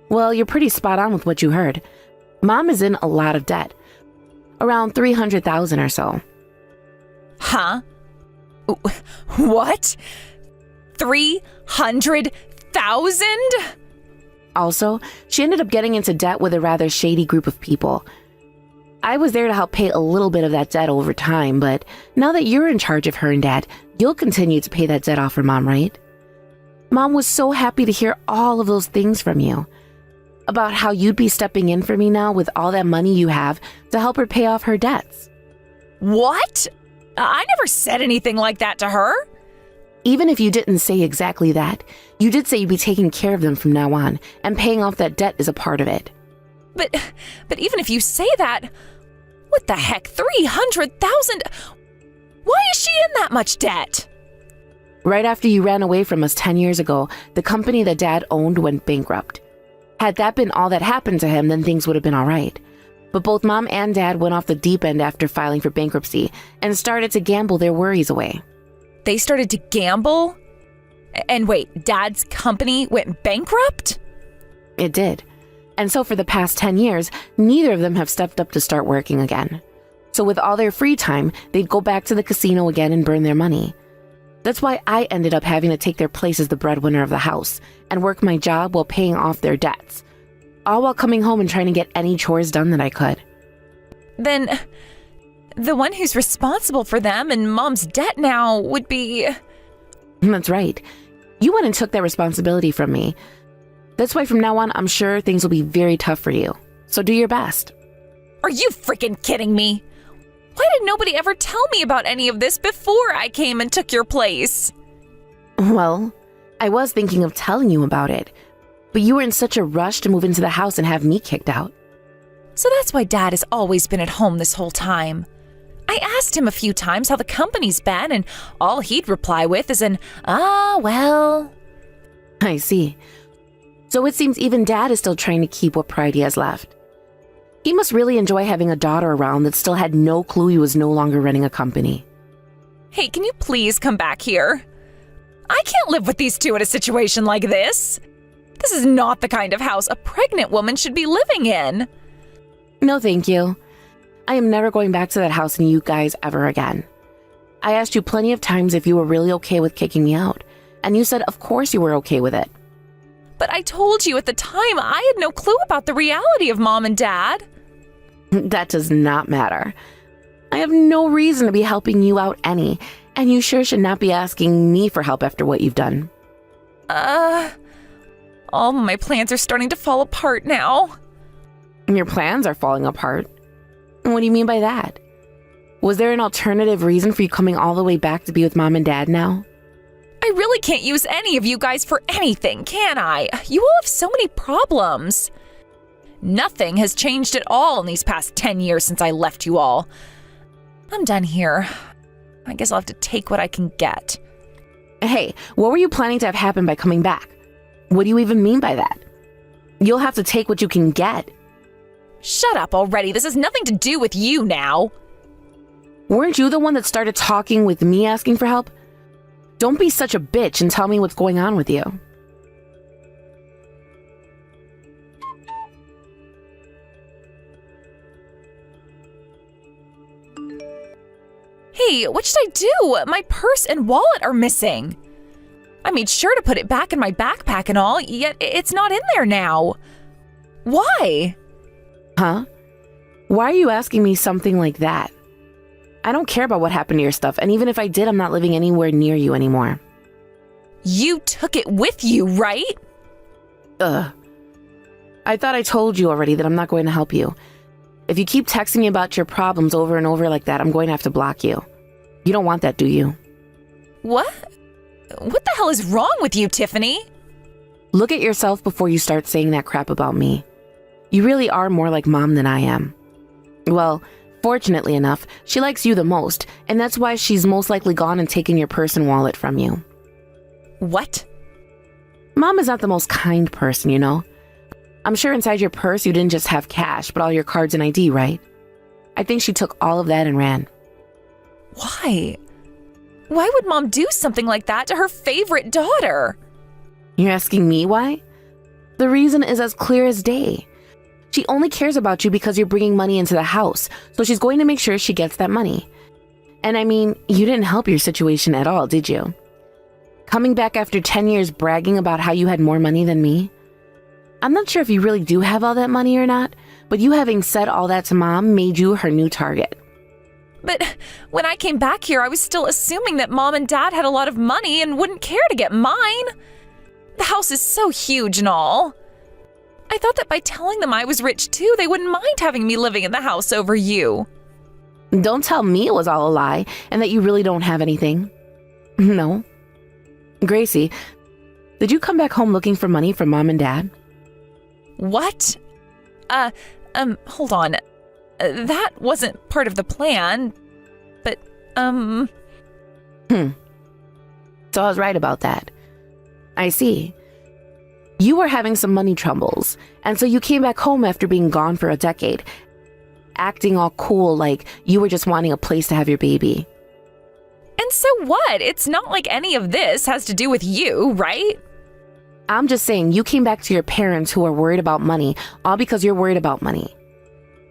Well, you're pretty spot on with what you heard. Mom is in a lot of debt. Around $300,000 or so. Huh? What? 300,000? Also, she ended up getting into debt with a rather shady group of people. I was there to help pay a little bit of that debt over time, but now that you're in charge of her and Dad, you'll continue to pay that debt off for Mom, right? Mom was so happy to hear all of those things from you. About how you'd be stepping in for me now with all that money you have to help her pay off her debts. What? I never said anything like that to her. Even if you didn't say exactly that, you did say you'd be taking care of them from now on, and paying off that debt is a part of it. But even if you say that, what the heck, 300,000? Why is she in that much debt? Right after you ran away from us 10 years ago, the company that Dad owned went bankrupt. Had that been all that happened to him, then things would have been all right. But both Mom and Dad went off the deep end after filing for bankruptcy and started to gamble their worries away. They started to gamble? And wait, Dad's company went bankrupt? It did. And so for the past 10 years, neither of them have stepped up to start working again. So with all their free time, they'd go back to the casino again and burn their money. That's why I ended up having to take their place as the breadwinner of the house and work my job while paying off their debts. All while coming home and trying to get any chores done that I could. Then the one who's responsible for them and Mom's debt now would be... That's right. You went and took that responsibility from me. That's why from now on, I'm sure things will be very tough for you. So do your best. Are you freaking kidding me? Why did nobody ever tell me about any of this before I came and took your place? Well, I was thinking of telling you about it, but you were in such a rush to move into the house and have me kicked out. So that's why Dad has always been at home this whole time. I asked him a few times how the company's been, and all he'd reply with is an, well. I see. So it seems even Dad is still trying to keep what pride he has left. He must really enjoy having a daughter around that still had no clue he was no longer running a company. Hey, can you please come back here? I can't live with these two in a situation like this. This is not the kind of house a pregnant woman should be living in. No, thank you. I am never going back to that house and you guys ever again. I asked you plenty of times if you were really okay with kicking me out, and you said of course you were okay with it. But I told you at the time I had no clue about the reality of Mom and Dad. That does not matter. I have no reason to be helping you out any, and you sure should not be asking me for help after what you've done. All my plans are starting to fall apart now. Your plans are falling apart? What do you mean by that? Was there an alternative reason for you coming all the way back to be with Mom and Dad now? I really can't use any of you guys for anything, can I? You all have so many problems. Nothing has changed at all in these past 10 years since I left you all. I'm done here. I guess I'll have to take what I can get. Hey, what were you planning to have happen by coming back? What do you even mean by that? You'll have to take what you can get. Shut up already. This has nothing to do with you now. Weren't you the one that started talking with me asking for help? Don't be such a bitch and tell me what's going on with you. Hey, what should I do? My purse and wallet are missing. I made sure to put it back in my backpack and all, yet it's not in there now. Why? Huh? Why are you asking me something like that? I don't care about what happened to your stuff, and even if I did, I'm not living anywhere near you anymore. You took it with you, right? Ugh. I thought I told you already that I'm not going to help you. If you keep texting me about your problems over and over like that, I'm going to have to block you. You don't want that, do you? What? What the hell is wrong with you, Tiffany? Look at yourself before you start saying that crap about me. You really are more like Mom than I am. Well, fortunately enough, she likes you the most, and that's why she's most likely gone and taken your purse and wallet from you. What? Mom is not the most kind person, you know? I'm sure inside your purse you didn't just have cash, but all your cards and ID, right? I think she took all of that and ran. Why? Why would Mom do something like that to her favorite daughter? You're asking me why? The reason is as clear as day. She only cares about you because you're bringing money into the house, so she's going to make sure she gets that money. And I mean, you didn't help your situation at all, did you? Coming back after 10 years bragging about how you had more money than me? I'm not sure if you really do have all that money or not, but you having said all that to Mom made you her new target. But when I came back here, I was still assuming that Mom and Dad had a lot of money and wouldn't care to get mine. The house is so huge and all. I thought that by telling them I was rich too, they wouldn't mind having me living in the house over you. Don't tell me it was all a lie and that you really don't have anything. No. Gracie, did you come back home looking for money from Mom and Dad? What? Hold on. That wasn't part of the plan, but, So I was right about that. I see. You were having some money troubles, and so you came back home after being gone for a decade, acting all cool like you were just wanting a place to have your baby. And so what? It's not like any of this has to do with you, right? I'm just saying you came back to your parents who are worried about money, all because you're worried about money.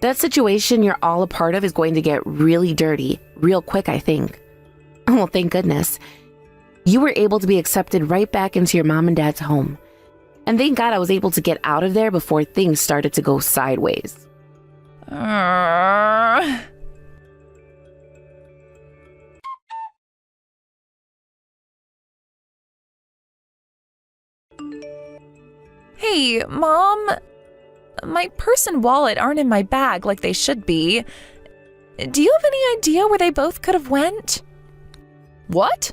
That situation you're all a part of is going to get really dirty, real quick, I think. Oh, thank goodness. You were able to be accepted right back into your mom and dad's home. And thank God I was able to get out of there before things started to go sideways. Hey, Mom. My purse and wallet aren't in my bag like they should be. Do you have any idea where they both could have went? What?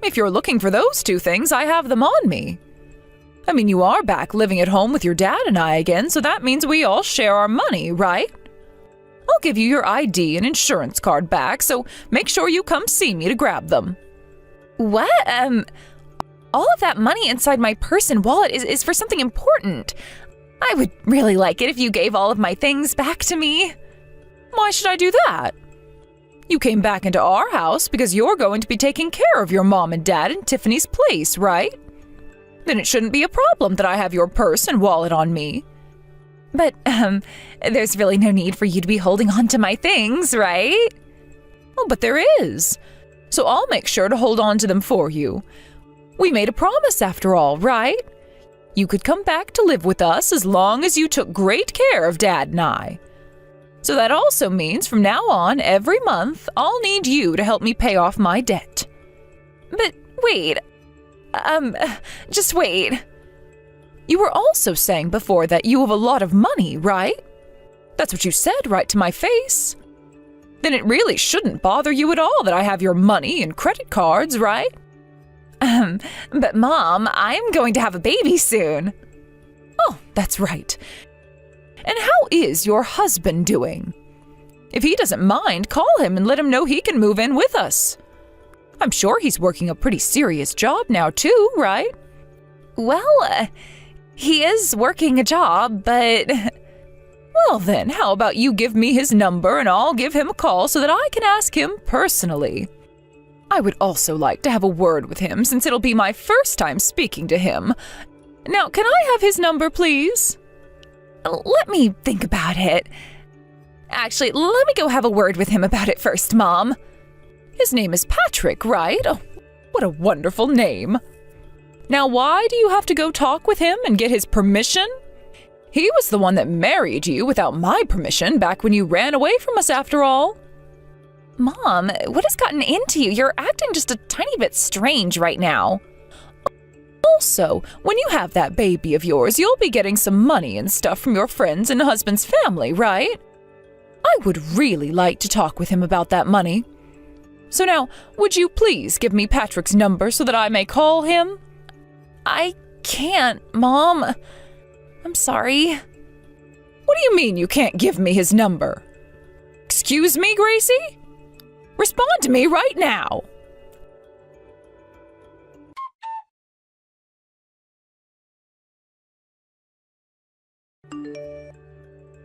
If you're looking for those two things, I have them on me. I mean, you are back living at home with your dad and I again, so that means we all share our money, right? I'll give you your ID and insurance card back, so make sure you come see me to grab them. What? All of that money inside my purse and wallet is for something important. I would really like it if you gave all of my things back to me. Why should I do that? You came back into our house because you're going to be taking care of your mom and dad in Tiffany's place, right? Then it shouldn't be a problem that I have your purse and wallet on me. But, there's really no need for you to be holding on to my things, right? Oh, but there is. So I'll make sure to hold on to them for you. We made a promise after all, right? You could come back to live with us as long as you took great care of Dad and I. So that also means from now on, every month, I'll need you to help me pay off my debt. But wait, just wait. You were also saying before that you have a lot of money, right? That's what you said right to my face. Then it really shouldn't bother you at all that I have your money and credit cards, right? But Mom, I'm going to have a baby soon. Oh, that's right. And how is your husband doing? If he doesn't mind, call him and let him know he can move in with us. I'm sure he's working a pretty serious job now too, right? Well, he is working a job, but... Well then, how about you give me his number and I'll give him a call so that I can ask him personally. I would also like to have a word with him since it'll be my first time speaking to him. Now, can I have his number, please? Let me think about it. Actually, let me go have a word with him about it first, Mom. His name is Patrick, right? Oh, what a wonderful name. Now, why do you have to go talk with him and get his permission? He was the one that married you without my permission back when you ran away from us after all. Mom, what has gotten into you? You're acting just a tiny bit strange right now. Also, when you have that baby of yours, you'll be getting some money and stuff from your friends and husband's family, right? I would really like to talk with him about that money. So now, would you please give me Patrick's number so that I may call him? I can't, Mom. I'm sorry. What do you mean you can't give me his number? Excuse me, Gracie? Respond to me right now.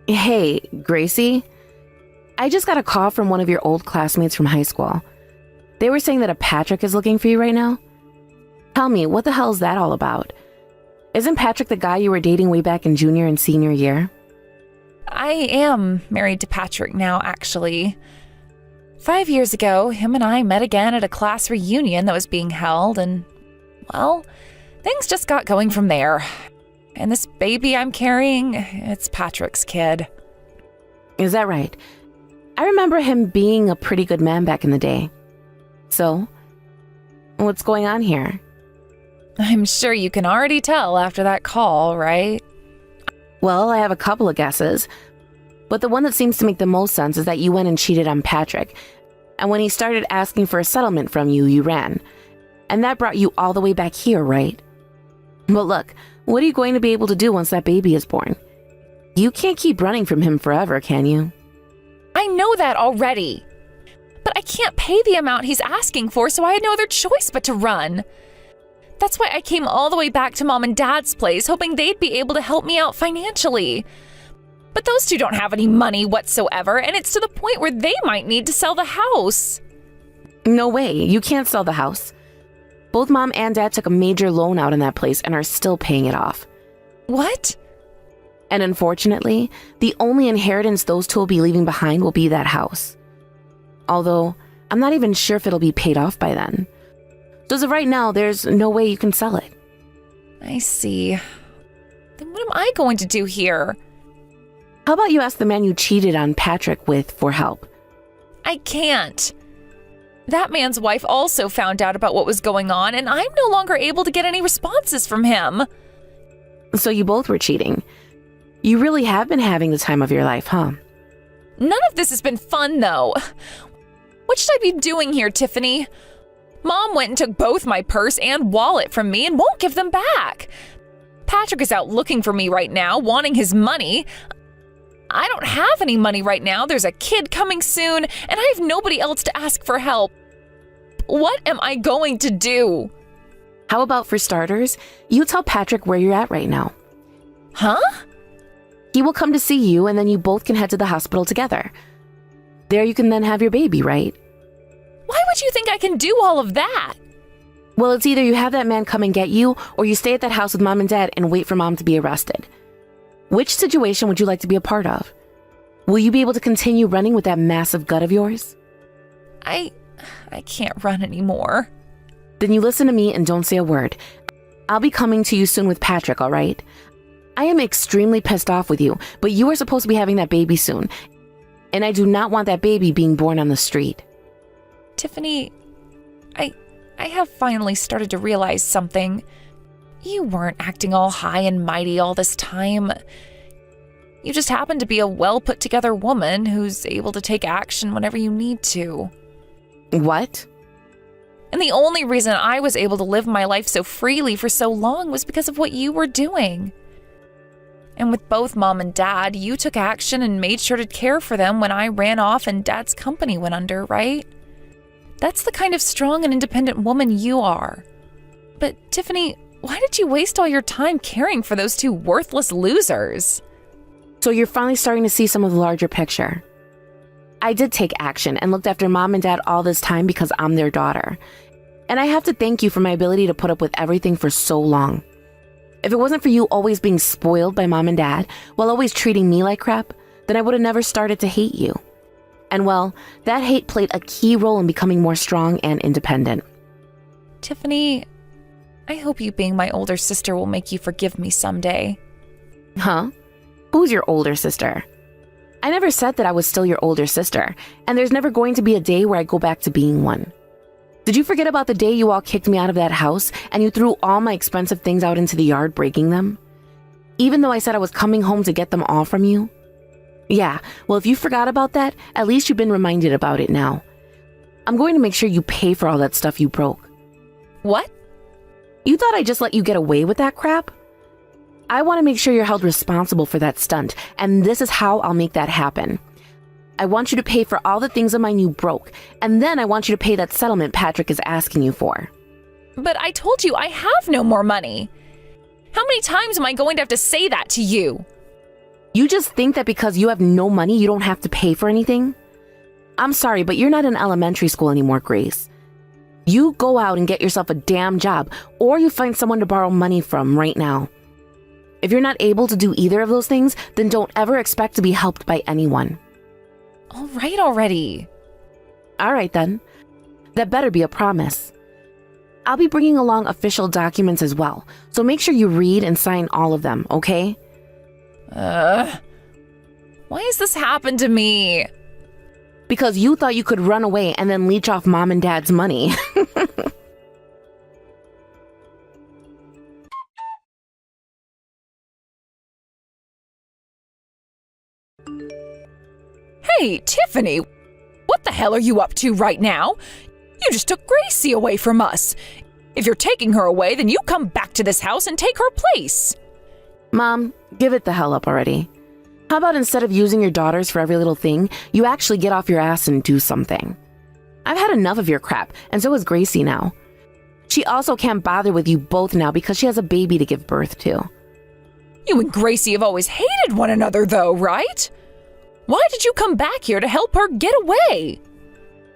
Hey, Gracie? I just got a call from one of your old classmates from high school. They were saying that a Patrick is looking for you right now. Tell me, what the hell is that all about? Isn't Patrick the guy you were dating way back in junior and senior year? I am married to Patrick now, actually. 5 years ago, him and I met again at a class reunion that was being held, and, well, things just got going from there. And this baby I'm carrying, it's Patrick's kid. Is that right? I remember him being a pretty good man back in the day. So, what's going on here? I'm sure you can already tell after that call, right? Well, I have a couple of guesses, but the one that seems to make the most sense is that you went and cheated on Patrick, and when he started asking for a settlement from you, you ran. And that brought you all the way back here, right? But look, what are you going to be able to do once that baby is born? You can't keep running from him forever, can you? I know that already. But I can't pay the amount he's asking for, so I had no other choice but to run. That's why I came all the way back to Mom and Dad's place, hoping they'd be able to help me out financially. But those two don't have any money whatsoever, and it's to the point where they might need to sell the house. No way, you can't sell the house. Both Mom and Dad took a major loan out on that place and are still paying it off. What? And unfortunately, the only inheritance those two will be leaving behind will be that house. Although, I'm not even sure if it'll be paid off by then. So as of right now, there's no way you can sell it. I see. Then what am I going to do here? How about you ask the man you cheated on Patrick with for help? I can't. That man's wife also found out about what was going on, and I'm no longer able to get any responses from him. So you both were cheating. You really have been having the time of your life, huh? None of this has been fun, though. What should I be doing here, Tiffany? Mom went and took both my purse and wallet from me and won't give them back. Patrick is out looking for me right now, wanting his money. I don't have any money right now. There's a kid coming soon, and I have nobody else to ask for help. What am I going to do? How about, for starters, you tell Patrick where you're at right now. Huh? He will come to see you, and then you both can head to the hospital together. There you can then have your baby, right? Why would you think I can do all of that? Well, it's either you have that man come and get you, or you stay at that house with Mom and Dad and wait for Mom to be arrested. Which situation would you like to be a part of? Will you be able to continue running with that massive gut of yours? I can't run anymore. Then you listen to me and don't say a word. I'll be coming to you soon with Patrick, all right? I am extremely pissed off with you, but you are supposed to be having that baby soon. And I do not want that baby being born on the street. Tiffany, I have finally started to realize something. You weren't acting all high and mighty all this time. You just happen to be a well-put-together woman who's able to take action whenever you need to. What? And the only reason I was able to live my life so freely for so long was because of what you were doing. And with both Mom and Dad, you took action and made sure to care for them when I ran off and Dad's company went under, right? That's the kind of strong and independent woman you are. But Tiffany, why did you waste all your time caring for those two worthless losers? So you're finally starting to see some of the larger picture. I did take action and looked after Mom and Dad all this time because I'm their daughter. And I have to thank you for my ability to put up with everything for so long. If it wasn't for you always being spoiled by Mom and Dad while always treating me like crap, then I would have never started to hate you. And well, that hate played a key role in becoming more strong and independent. Tiffany, I hope you being my older sister will make you forgive me someday. Huh? Who's your older sister? I never said that I was still your older sister, and there's never going to be a day where I go back to being one. Did you forget about the day you all kicked me out of that house and you threw all my expensive things out into the yard, breaking them? Even though I said I was coming home to get them all from you? Yeah, well, if you forgot about that, at least you've been reminded about it now. I'm going to make sure you pay for all that stuff you broke. What? You thought I just let you get away with that crap? I want to make sure you're held responsible for that stunt, and this is how I'll make that happen. I want you to pay for all the things of mine you broke, and then I want you to pay that settlement Patrick is asking you for. But I told you I have no more money. How many times am I going to have to say that to you? You just think that because you have no money, you don't have to pay for anything? I'm sorry, but you're not in elementary school anymore, Grace. You go out and get yourself a damn job, or you find someone to borrow money from right now. If you're not able to do either of those things, then don't ever expect to be helped by anyone. All right already. All right then. That better be a promise. I'll be bringing along official documents as well, so make sure you read and sign all of them, okay? Why has this happened to me? Because you thought you could run away and then leech off Mom and Dad's money. Hey, Tiffany, what the hell are you up to right now? You just took Gracie away from us. If you're taking her away, then you come back to this house and take her place. Mom, give it the hell up already. How about instead of using your daughters for every little thing, you actually get off your ass and do something? I've had enough of your crap, and so has Gracie now. She also can't bother with you both now because she has a baby to give birth to. You and Gracie have always hated one another, though, right? Why did you come back here to help her get away?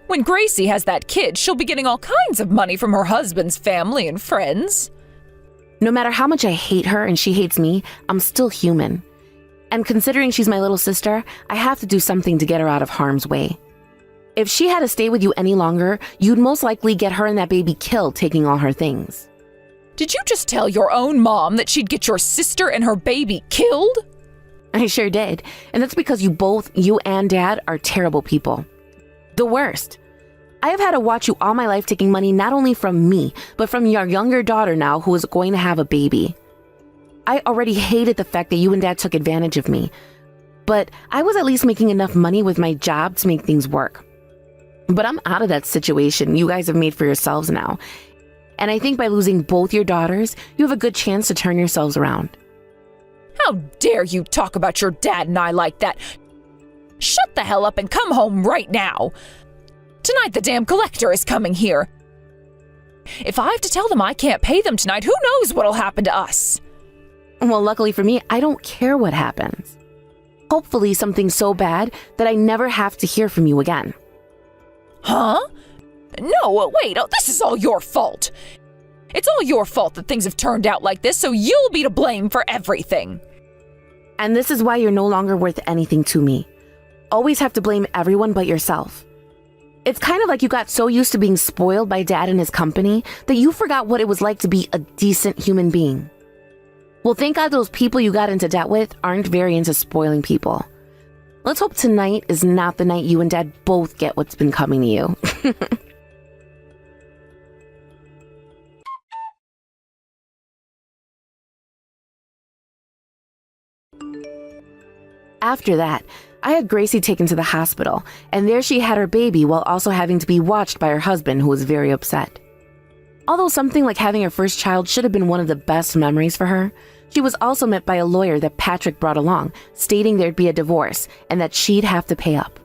When Gracie has that kid, she'll be getting all kinds of money from her husband's family and friends. No matter how much I hate her and she hates me, I'm still human. And considering she's my little sister, I have to do something to get her out of harm's way. If she had to stay with you any longer, you'd most likely get her and that baby killed, taking all her things. Did you just tell your own mom that she'd get your sister and her baby killed? I sure did, and that's because you and Dad, are terrible people. The worst. I have had to watch you all my life taking money not only from me, but from your younger daughter now who is going to have a baby. I already hated the fact that you and Dad took advantage of me, but I was at least making enough money with my job to make things work. But I'm out of that situation you guys have made for yourselves now, and I think by losing both your daughters, you have a good chance to turn yourselves around. How dare you talk about your dad and I like that? Shut the hell up and come home right now. Tonight the damn collector is coming here. If I have to tell them I can't pay them tonight, who knows what'll happen to us? Well, luckily for me, I don't care what happens. Hopefully something so bad that I never have to hear from you again. Huh? No, wait, this is all your fault. It's all your fault that things have turned out like this, so you'll be to blame for everything. And this is why you're no longer worth anything to me. Always have to blame everyone but yourself. It's kind of like you got so used to being spoiled by Dad and his company that you forgot what it was like to be a decent human being. Well, thank God those people you got into debt with aren't very into spoiling people. Let's hope tonight is not the night you and Dad both get what's been coming to you. After that, I had Gracie taken to the hospital, and there she had her baby while also having to be watched by her husband, who was very upset. Although something like having her first child should have been one of the best memories for her, She was also met by a lawyer that Patrick brought along, stating there'd be a divorce and that she'd have to pay up.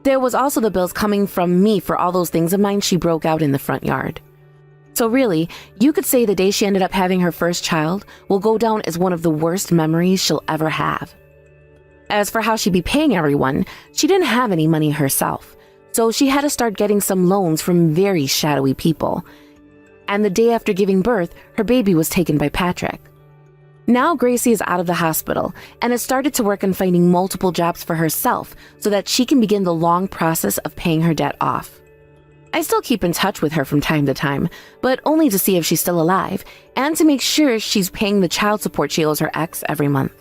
There was also the bills coming from me for all those things of mine she broke out in the front yard. So really, you could say the day she ended up having her first child will go down as one of the worst memories she'll ever have. As for how she'd be paying everyone, she didn't have any money herself, so she had to start getting some loans from very shadowy people. And the day after giving birth, her baby was taken by Patrick. Now Gracie is out of the hospital and has started to work on finding multiple jobs for herself so that she can begin the long process of paying her debt off. I still keep in touch with her from time to time, but only to see if she's still alive and to make sure she's paying the child support she owes her ex every month.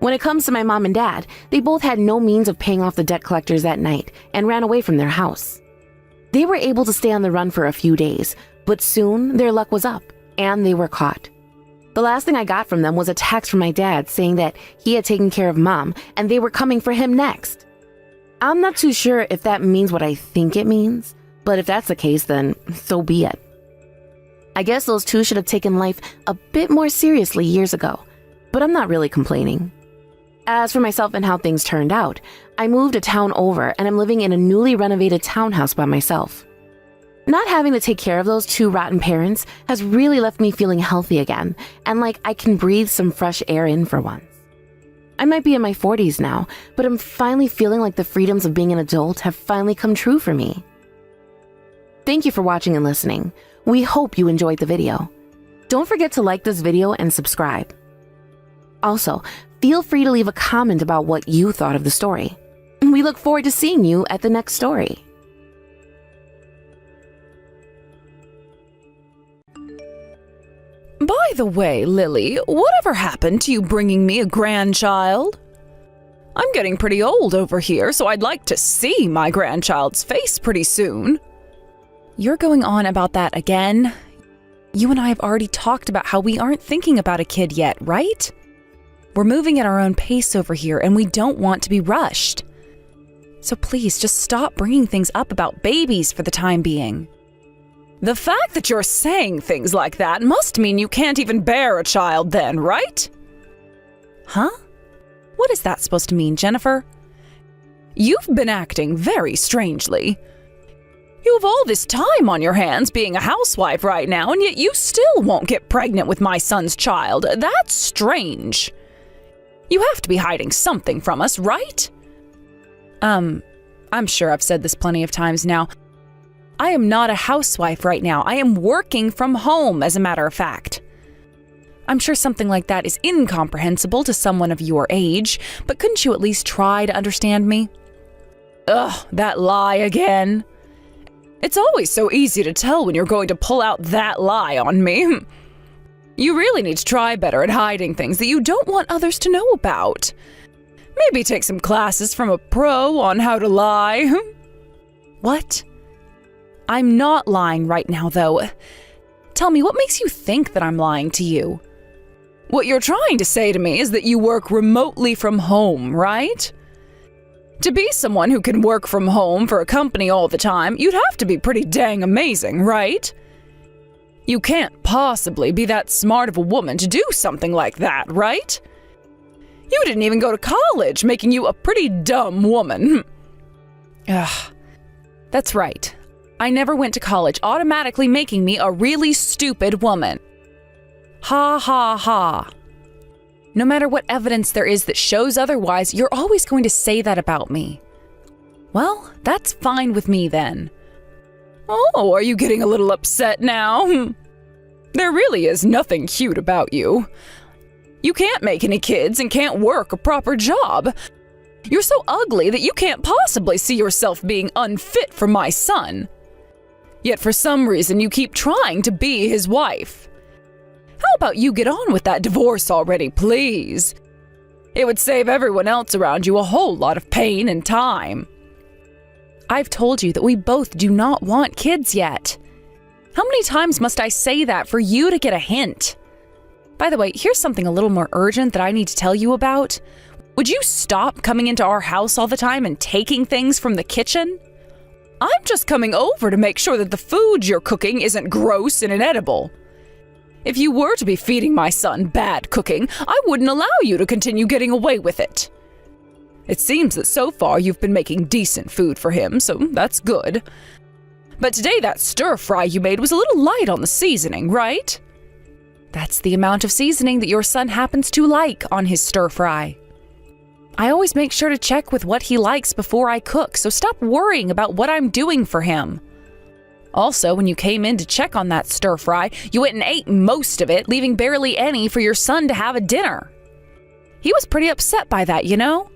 When it comes to my mom and dad, they both had no means of paying off the debt collectors that night and ran away from their house. They were able to stay on the run for a few days, but soon their luck was up and they were caught. The last thing I got from them was a text from my dad saying that he had taken care of mom and they were coming for him next. I'm not too sure if that means what I think it means, but if that's the case, then so be it. I guess those two should have taken life a bit more seriously years ago, but I'm not really complaining. As for myself and how things turned out, I moved a town over and I'm living in a newly renovated townhouse by myself. Not having to take care of those two rotten parents has really left me feeling healthy again and like I can breathe some fresh air in for once. I might be in my 40s now, but I'm finally feeling like the freedoms of being an adult have finally come true for me. Thank you for watching and listening. We hope you enjoyed the video. Don't forget to like this video and subscribe. Also, feel free to leave a comment about what you thought of the story. We look forward to seeing you at the next story. By the way, Lily, whatever happened to you bringing me a grandchild? I'm getting pretty old over here, so I'd like to see my grandchild's face pretty soon. You're going on about that again? You and I have already talked about how we aren't thinking about a kid yet, right? We're moving at our own pace over here, and we don't want to be rushed. So please, just stop bringing things up about babies for the time being. The fact that you're saying things like that must mean you can't even bear a child then, right? Huh? What is that supposed to mean, Jennifer? You've been acting very strangely. You have all this time on your hands being a housewife right now, and yet you still won't get pregnant with my son's child. That's strange. You have to be hiding something from us, right? I'm sure I've said this plenty of times now. I am not a housewife right now. I am working from home, as a matter of fact. I'm sure something like that is incomprehensible to someone of your age, but couldn't you at least try to understand me? Ugh, that lie again. It's always so easy to tell when you're going to pull out that lie on me. You really need to try better at hiding things that you don't want others to know about. Maybe take some classes from a pro on how to lie. What? I'm not lying right now, though. Tell me, what makes you think that I'm lying to you? What you're trying to say to me is that you work remotely from home, right? To be someone who can work from home for a company all the time, you'd have to be pretty dang amazing, right? You can't possibly be that smart of a woman to do something like that, right? You didn't even go to college, making you a pretty dumb woman. Ugh, that's right. I never went to college, automatically making me a really stupid woman. Ha ha ha. No matter what evidence there is that shows otherwise, you're always going to say that about me. Well, that's fine with me then. Oh, are you getting a little upset now? There really is nothing cute about you. You can't make any kids and can't work a proper job. You're so ugly that you can't possibly see yourself being unfit for my son. Yet for some reason you keep trying to be his wife. How about you get on with that divorce already, please? It would save everyone else around you a whole lot of pain and time. I've told you that we both do not want kids yet. How many times must I say that for you to get a hint? By the way, here's something a little more urgent that I need to tell you about. Would you stop coming into our house all the time and taking things from the kitchen? I'm just coming over to make sure that the food you're cooking isn't gross and inedible. If you were to be feeding my son bad cooking, I wouldn't allow you to continue getting away with it. It seems that so far you've been making decent food for him, so that's good. But today that stir-fry you made was a little light on the seasoning, right? That's the amount of seasoning that your son happens to like on his stir-fry. I always make sure to check with what he likes before I cook, so stop worrying about what I'm doing for him. Also, when you came in to check on that stir-fry, you went and ate most of it, leaving barely any for your son to have a dinner. He was pretty upset by that, you know?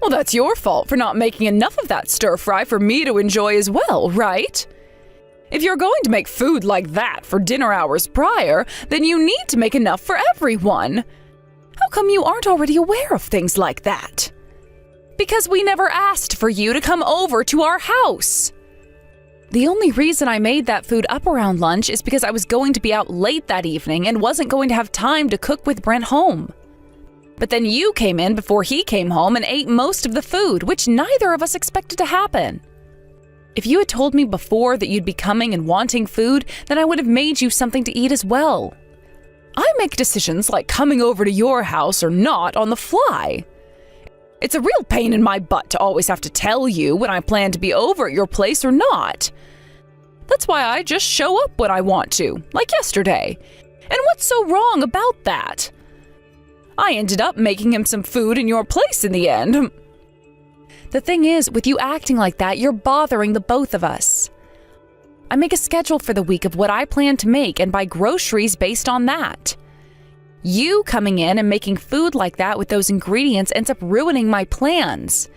Well, that's your fault for not making enough of that stir-fry for me to enjoy as well, right? If you're going to make food like that for dinner hours prior, then you need to make enough for everyone. How come you aren't already aware of things like that? Because we never asked for you to come over to our house. The only reason I made that food up around lunch is because I was going to be out late that evening and wasn't going to have time to cook with Brent home. But then you came in before he came home and ate most of the food, which neither of us expected to happen. If you had told me before that you'd be coming and wanting food, then I would have made you something to eat as well. I make decisions like coming over to your house or not on the fly. It's a real pain in my butt to always have to tell you when I plan to be over at your place or not. That's why I just show up when I want to, like yesterday. And what's so wrong about that? I ended up making him some food in your place in the end. The thing is, with you acting like that, you're bothering the both of us. I make a schedule for the week of what I plan to make and buy groceries based on that. You coming in and making food like that with those ingredients ends up ruining my plans.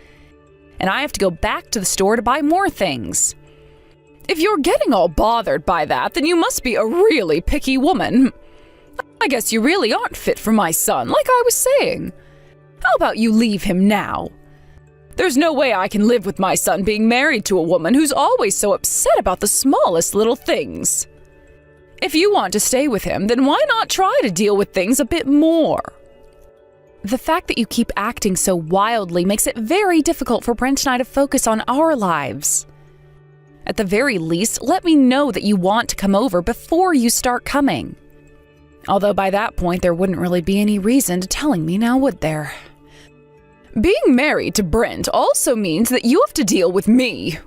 And I have to go back to the store to buy more things. If you're getting all bothered by that, then you must be a really picky woman. I guess you really aren't fit for my son, like I was saying. How about you leave him now? There's no way I can live with my son being married to a woman who's always so upset about the smallest little things. If you want to stay with him, then why not try to deal with things a bit more? The fact that you keep acting so wildly makes it very difficult for Brent and I to focus on our lives. At the very least, let me know that you want to come over before you start coming. Although by that point, there wouldn't really be any reason to telling me now, would there? Being married to Brent also means that you have to deal with me.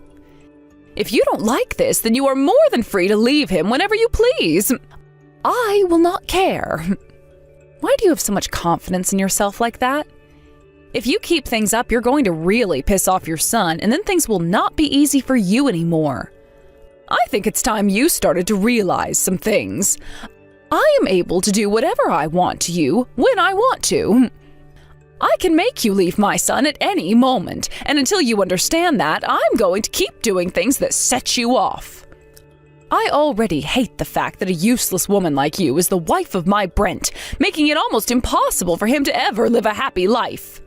If you don't like this, then you are more than free to leave him whenever you please. I will not care. Why do you have so much confidence in yourself like that? If you keep things up, you're going to really piss off your son, and then things will not be easy for you anymore. I think it's time you started to realize some things. I am able to do whatever I want to you, when I want to. I can make you leave my son at any moment, and until you understand that, I'm going to keep doing things that set you off. I already hate the fact that a useless woman like you is the wife of my Brent, making it almost impossible for him to ever live a happy life.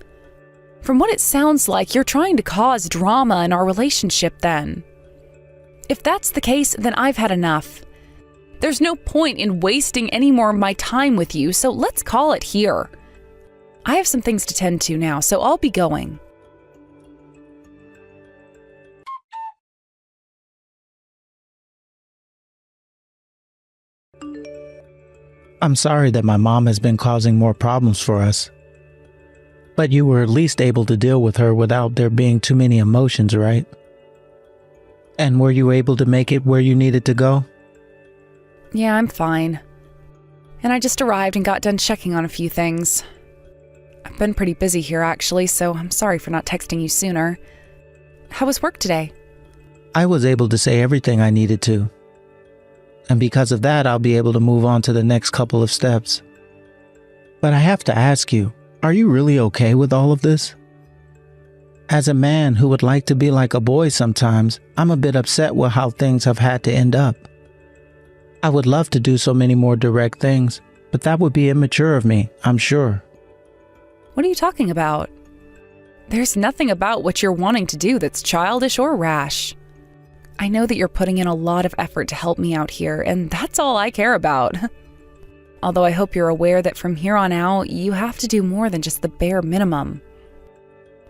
From what it sounds like, you're trying to cause drama in our relationship then. If that's the case, then I've had enough. There's no point in wasting any more of my time with you, so let's call it here. I have some things to tend to now, so I'll be going. I'm sorry that my mom has been causing more problems for us. But you were at least able to deal with her without there being too many emotions, right? And were you able to make it where you needed to go? Yeah, I'm fine. And I just arrived and got done checking on a few things. I've been pretty busy here, actually, so I'm sorry for not texting you sooner. How was work today? I was able to say everything I needed to. And because of that, I'll be able to move on to the next couple of steps. But I have to ask you, are you really okay with all of this? As a man who would like to be like a boy sometimes, I'm a bit upset with how things have had to end up. I would love to do so many more direct things, but that would be immature of me, I'm sure. What are you talking about? There's nothing about what you're wanting to do that's childish or rash. I know that you're putting in a lot of effort to help me out here, and that's all I care about. Although I hope you're aware that from here on out, you have to do more than just the bare minimum.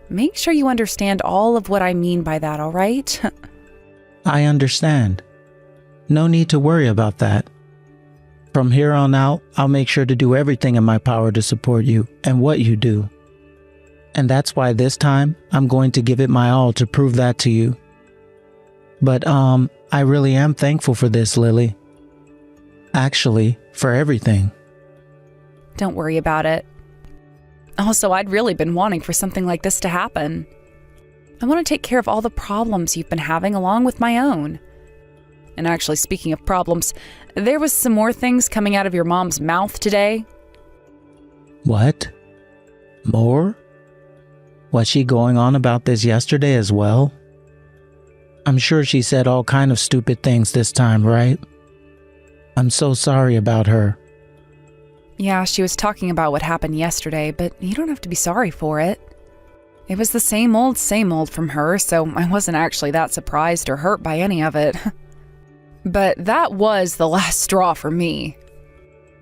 Make sure you understand all of what I mean by that, all right? I understand. No need to worry about that. From here on out, I'll make sure to do everything in my power to support you and what you do. And that's why this time, I'm going to give it my all to prove that to you. But, I really am thankful for this, Lily. Actually, for everything. Don't worry about it. Also, I'd really been wanting for something like this to happen. I want to take care of all the problems you've been having along with my own. And actually, speaking of problems, there was some more things coming out of your mom's mouth today. What? More? Was she going on about this yesterday as well? I'm sure she said all kind of stupid things this time, right? I'm so sorry about her. Yeah, she was talking about what happened yesterday, but you don't have to be sorry for it. It was the same old from her, so I wasn't actually that surprised or hurt by any of it. But that was the last straw for me.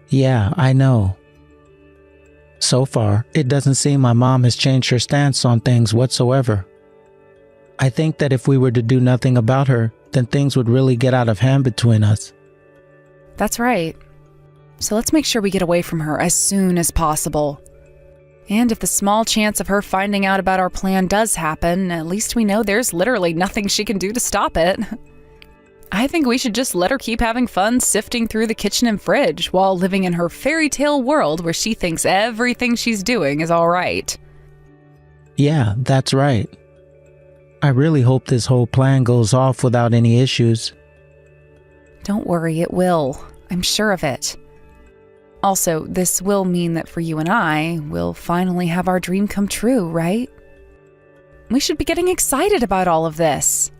Yeah, I know. So far, it doesn't seem my mom has changed her stance on things whatsoever. I think that if we were to do nothing about her, then things would really get out of hand between us. That's right. So let's make sure we get away from her as soon as possible. And if the small chance of her finding out about our plan does happen, at least we know there's literally nothing she can do to stop it. I think we should just let her keep having fun sifting through the kitchen and fridge while living in her fairy tale world where she thinks everything she's doing is all right. Yeah, that's right. I really hope this whole plan goes off without any issues. Don't worry, it will. I'm sure of it. Also, this will mean that for you and I, we'll finally have our dream come true, right? We should be getting excited about all of this.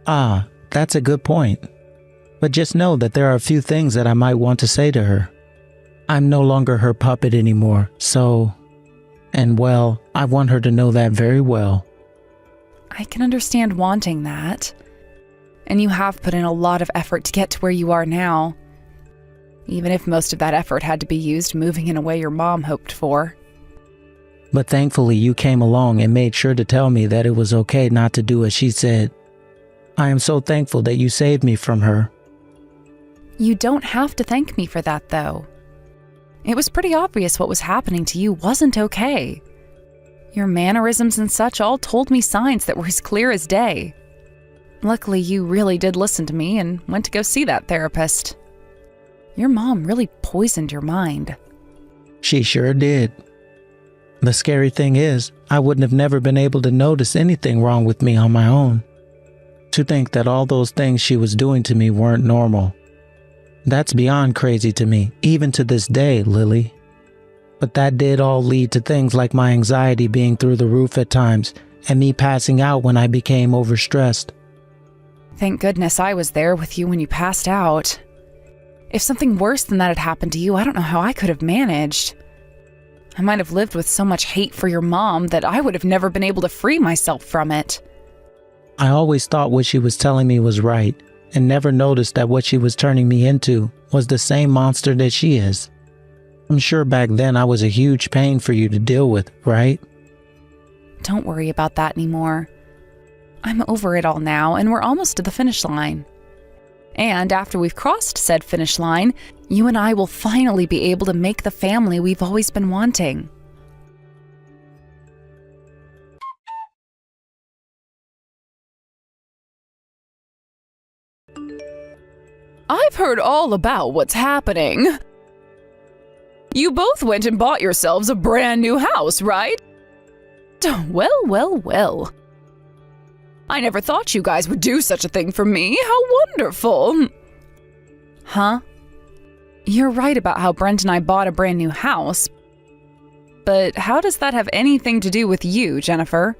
Ah, that's a good point. But just know that there are a few things that I might want to say to her. I'm no longer her puppet anymore, so... And well, I want her to know that very well. I can understand wanting that. And you have put in a lot of effort to get to where you are now. Even if most of that effort had to be used moving in a way your mom hoped for. But thankfully you came along and made sure to tell me that it was okay not to do as she said. I am so thankful that you saved me from her. You don't have to thank me for that, though. It was pretty obvious what was happening to you wasn't okay. Your mannerisms and such all told me signs that were as clear as day. Luckily, you really did listen to me and went to go see that therapist. Your mom really poisoned your mind. She sure did. The scary thing is, I wouldn't have never been able to notice anything wrong with me on my own. To think that all those things she was doing to me weren't normal. That's beyond crazy to me, even to this day, Lily. But that did all lead to things like my anxiety being through the roof at times, and me passing out when I became overstressed. Thank goodness I was there with you when you passed out. If something worse than that had happened to you, I don't know how I could have managed. I might have lived with so much hate for your mom that I would have never been able to free myself from it. I always thought what she was telling me was right, and never noticed that what she was turning me into was the same monster that she is. I'm sure back then I was a huge pain for you to deal with, right? Don't worry about that anymore. I'm over it all now, and we're almost to the finish line. And after we've crossed said finish line, you and I will finally be able to make the family we've always been wanting. I've heard all about what's happening. You both went and bought yourselves a brand new house, right? Well. I never thought you guys would do such a thing for me. How wonderful. Huh? You're right about how Brent and I bought a brand new house. But how does that have anything to do with you, Jennifer?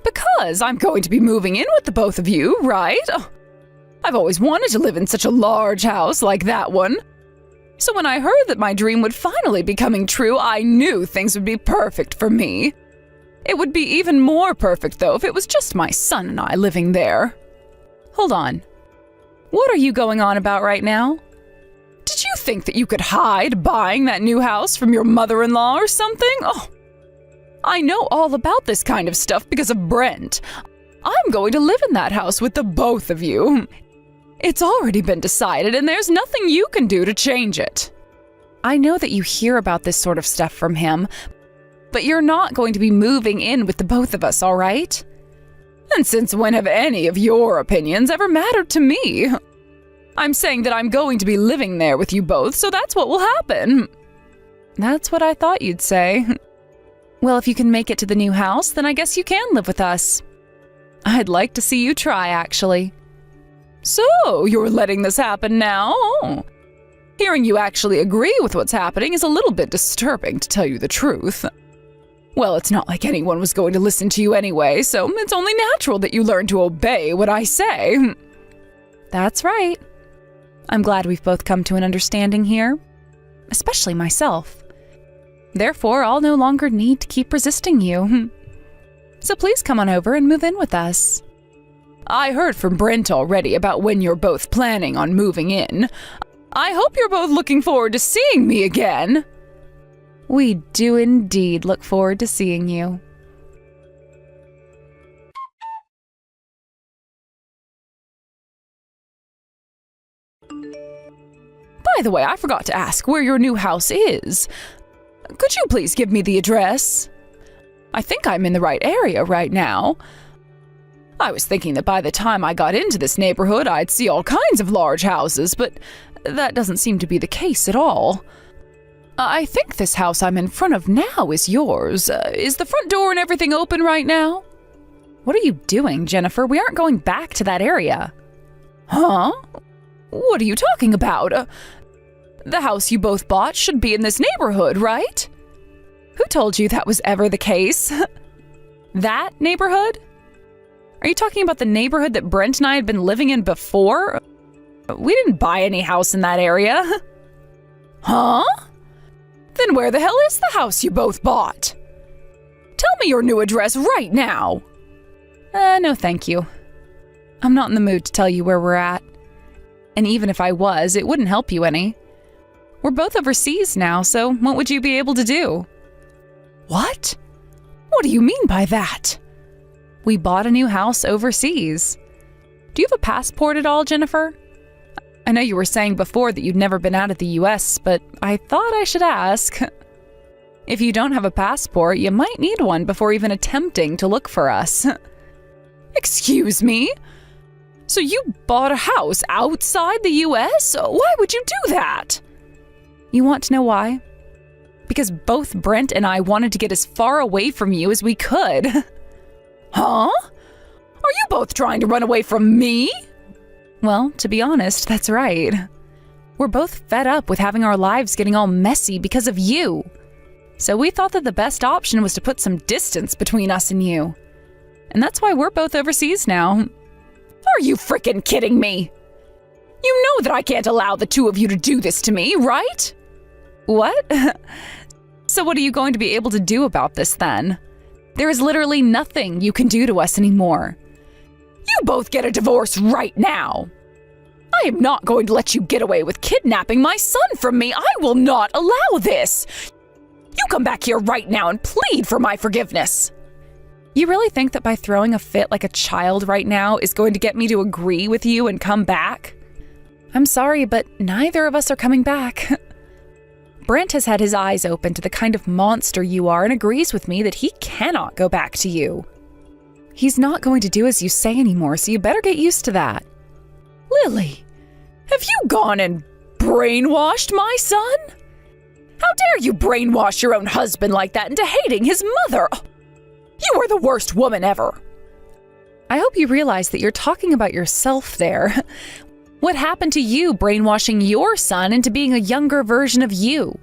Because I'm going to be moving in with the both of you, right? Oh, I've always wanted to live in such a large house like that one. So when I heard that my dream would finally be coming true, I knew things would be perfect for me. It would be even more perfect, though, if it was just my son and I living there. Hold on. What are you going on about right now? Did you think that you could hide buying that new house from your mother-in-law or something? Oh, I know all about this kind of stuff because of Brent. I'm going to live in that house with the both of you. It's already been decided, and there's nothing you can do to change it. I know that you hear about this sort of stuff from him, but you're not going to be moving in with the both of us, all right? And since when have any of your opinions ever mattered to me? I'm saying that I'm going to be living there with you both, so that's what will happen. That's what I thought you'd say. Well, if you can make it to the new house, then I guess you can live with us. I'd like to see you try, actually. So, you're letting this happen now? Hearing you actually agree with what's happening is a little bit disturbing, to tell you the truth. Well, it's not like anyone was going to listen to you anyway, so it's only natural that you learn to obey what I say. That's right. I'm glad we've both come to an understanding here, especially myself. Therefore, I'll no longer need to keep resisting you. So please come on over and move in with us. I heard from Brent already about when you're both planning on moving in. I hope you're both looking forward to seeing me again. We do indeed look forward to seeing you. By the way, I forgot to ask where your new house is. Could you please give me the address? I think I'm in the right area right now. I was thinking that by the time I got into this neighborhood, I'd see all kinds of large houses, but that doesn't seem to be the case at all. I think this house I'm in front of now is yours. Is the front door and everything open right now? What are you doing, Jennifer? We aren't going back to that area. Huh? What are you talking about? The house you both bought should be in this neighborhood, right? Who told you that was ever the case? That neighborhood? Are you talking about the neighborhood that Brent and I had been living in before? We didn't buy any house in that area. Huh? Then where the hell is the house you both bought? Tell me your new address right now. No thank you. I'm not in the mood to tell you where we're at. And even if I was, it wouldn't help you any. We're both overseas now, so what would you be able to do? What? What do you mean by that? We bought a new house overseas. Do you have a passport at all, Jennifer? I know you were saying before that you'd never been out of the US, but I thought I should ask. If you don't have a passport, you might need one before even attempting to look for us. Excuse me? So you bought a house outside the US? Why would you do that? You want to know why? Because both Brent and I wanted to get as far away from you as we could. Huh? Are you both trying to run away from me? Well, to be honest, that's right. We're both fed up with having our lives getting all messy because of you. So we thought that the best option was to put some distance between us and you. And that's why we're both overseas now. Are you frickin' kidding me? You know that I can't allow the two of you to do this to me, right? What? So what are you going to be able to do about this then? There is literally nothing you can do to us anymore. You both get a divorce right now. I am not going to let you get away with kidnapping my son from me. I will not allow this. You come back here right now and plead for my forgiveness. You really think that by throwing a fit like a child right now is going to get me to agree with you and come back? I'm sorry, but neither of us are coming back. Brent has had his eyes open to the kind of monster you are and agrees with me that he cannot go back to you. He's not going to do as you say anymore, so you better get used to that. Lily, have you gone and brainwashed my son? How dare you brainwash your own husband like that into hating his mother? You are the worst woman ever. I hope you realize that you're talking about yourself there. What happened to you brainwashing your son into being a younger version of you?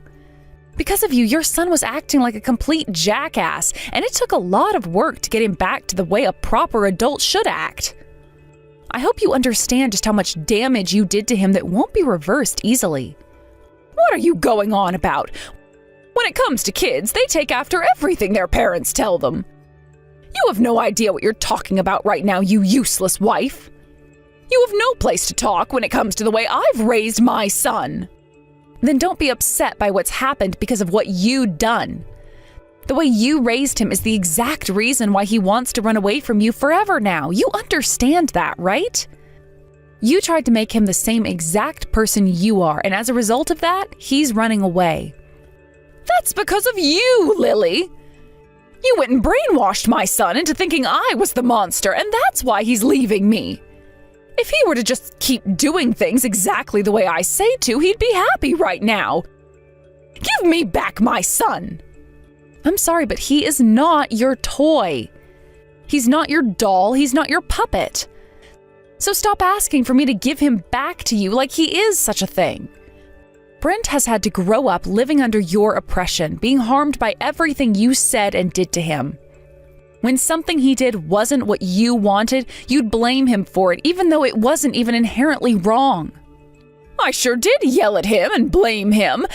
Because of you, your son was acting like a complete jackass, and it took a lot of work to get him back to the way a proper adult should act. I hope you understand just how much damage you did to him that won't be reversed easily. What are you going on about? When it comes to kids, they take after everything their parents tell them. You have no idea what you're talking about right now, you useless wife. You have no place to talk when it comes to the way I've raised my son. Then don't be upset by what's happened because of what you've done. The way you raised him is the exact reason why he wants to run away from you forever now. You understand that, right? You tried to make him the same exact person you are, and as a result of that, he's running away. That's because of you, Lily. You went and brainwashed my son into thinking I was the monster, and that's why he's leaving me. If he were to just keep doing things exactly the way I say to, he'd be happy right now. Give me back my son. I'm sorry, but he is not your toy. He's not your doll. He's not your puppet. So stop asking for me to give him back to you like he is such a thing. Brent has had to grow up living under your oppression, being harmed by everything you said and did to him. When something he did wasn't what you wanted, you'd blame him for it, even though it wasn't even inherently wrong. I sure did yell at him and blame him.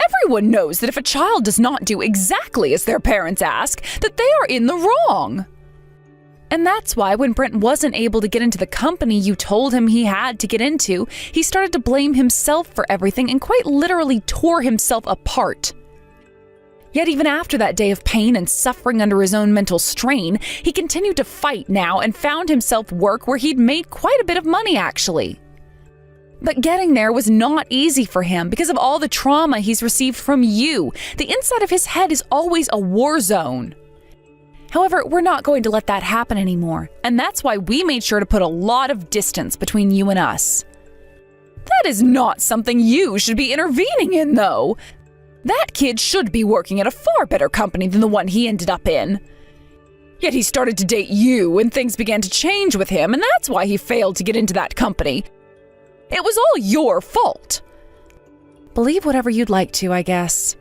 Everyone knows that if a child does not do exactly as their parents ask, that they are in the wrong. And that's why when Brent wasn't able to get into the company you told him he had to get into, he started to blame himself for everything and quite literally tore himself apart. Yet even after that day of pain and suffering under his own mental strain, he continued to fight now and found himself work where he'd made quite a bit of money actually. But getting there was not easy for him because of all the trauma he's received from you. The inside of his head is always a war zone. However, we're not going to let that happen anymore, and that's why we made sure to put a lot of distance between you and us. That is not something you should be intervening in, though. That kid should be working at a far better company than the one he ended up in. Yet he started to date you, and things began to change with him, and that's why he failed to get into that company. It was all your fault. Believe whatever you'd like to, I guess.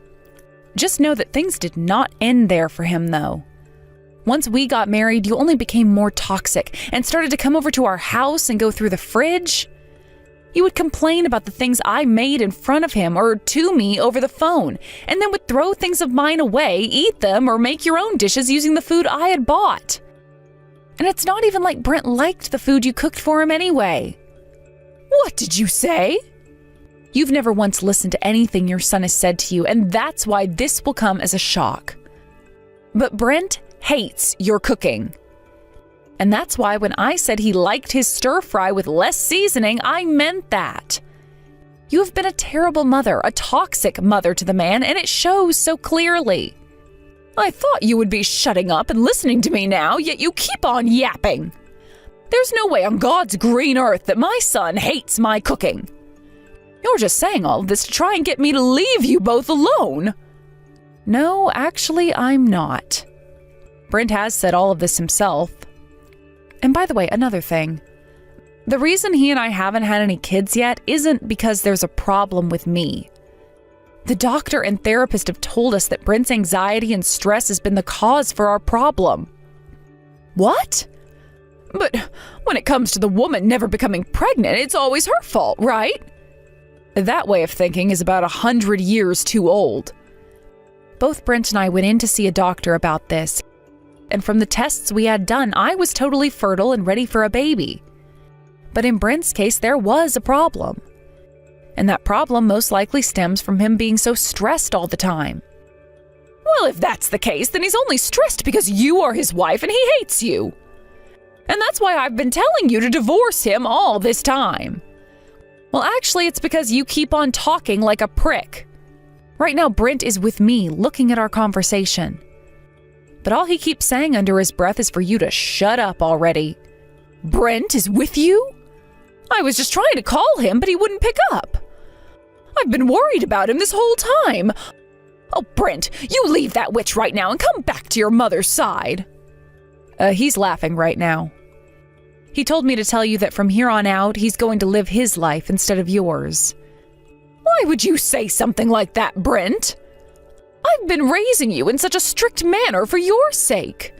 Just know that things did not end there for him, though. Once we got married, you only became more toxic and started to come over to our house and go through the fridge. You would complain about the things I made in front of him or to me over the phone, and then would throw things of mine away, eat them, or make your own dishes using the food I had bought. And it's not even like Brent liked the food you cooked for him anyway. What did you say? You've never once listened to anything your son has said to you, and that's why this will come as a shock. But Brent hates your cooking. And that's why when I said he liked his stir fry with less seasoning, I meant that. You have been a terrible mother, a toxic mother to the man, and it shows so clearly. I thought you would be shutting up and listening to me now, yet you keep on yapping. There's no way on God's green earth that my son hates my cooking. You're just saying all of this to try and get me to leave you both alone. No, actually, I'm not. Brent has said all of this himself. And by the way, another thing. The reason he and I haven't had any kids yet isn't because there's a problem with me. The doctor and therapist have told us that Brent's anxiety and stress has been the cause for our problem. What? But when it comes to the woman never becoming pregnant, it's always her fault, right? That way of thinking is about 100 years too old. Both Brent and I went in to see a doctor about this, and from the tests we had done, I was totally fertile and ready for a baby. But in Brent's case, there was a problem. And that problem most likely stems from him being so stressed all the time. Well, if that's the case, then he's only stressed because you are his wife and he hates you. And that's why I've been telling you to divorce him all this time. Well, actually, it's because you keep on talking like a prick. Right now, Brent is with me, looking at our conversation. But all he keeps saying under his breath is for you to shut up already. Brent is with you? I was just trying to call him, but he wouldn't pick up. I've been worried about him this whole time. Oh, Brent, you leave that witch right now and come back to your mother's side. He's laughing right now. He told me to tell you that from here on out, he's going to live his life instead of yours. Why would you say something like that, Brent? I've been raising you in such a strict manner for your sake.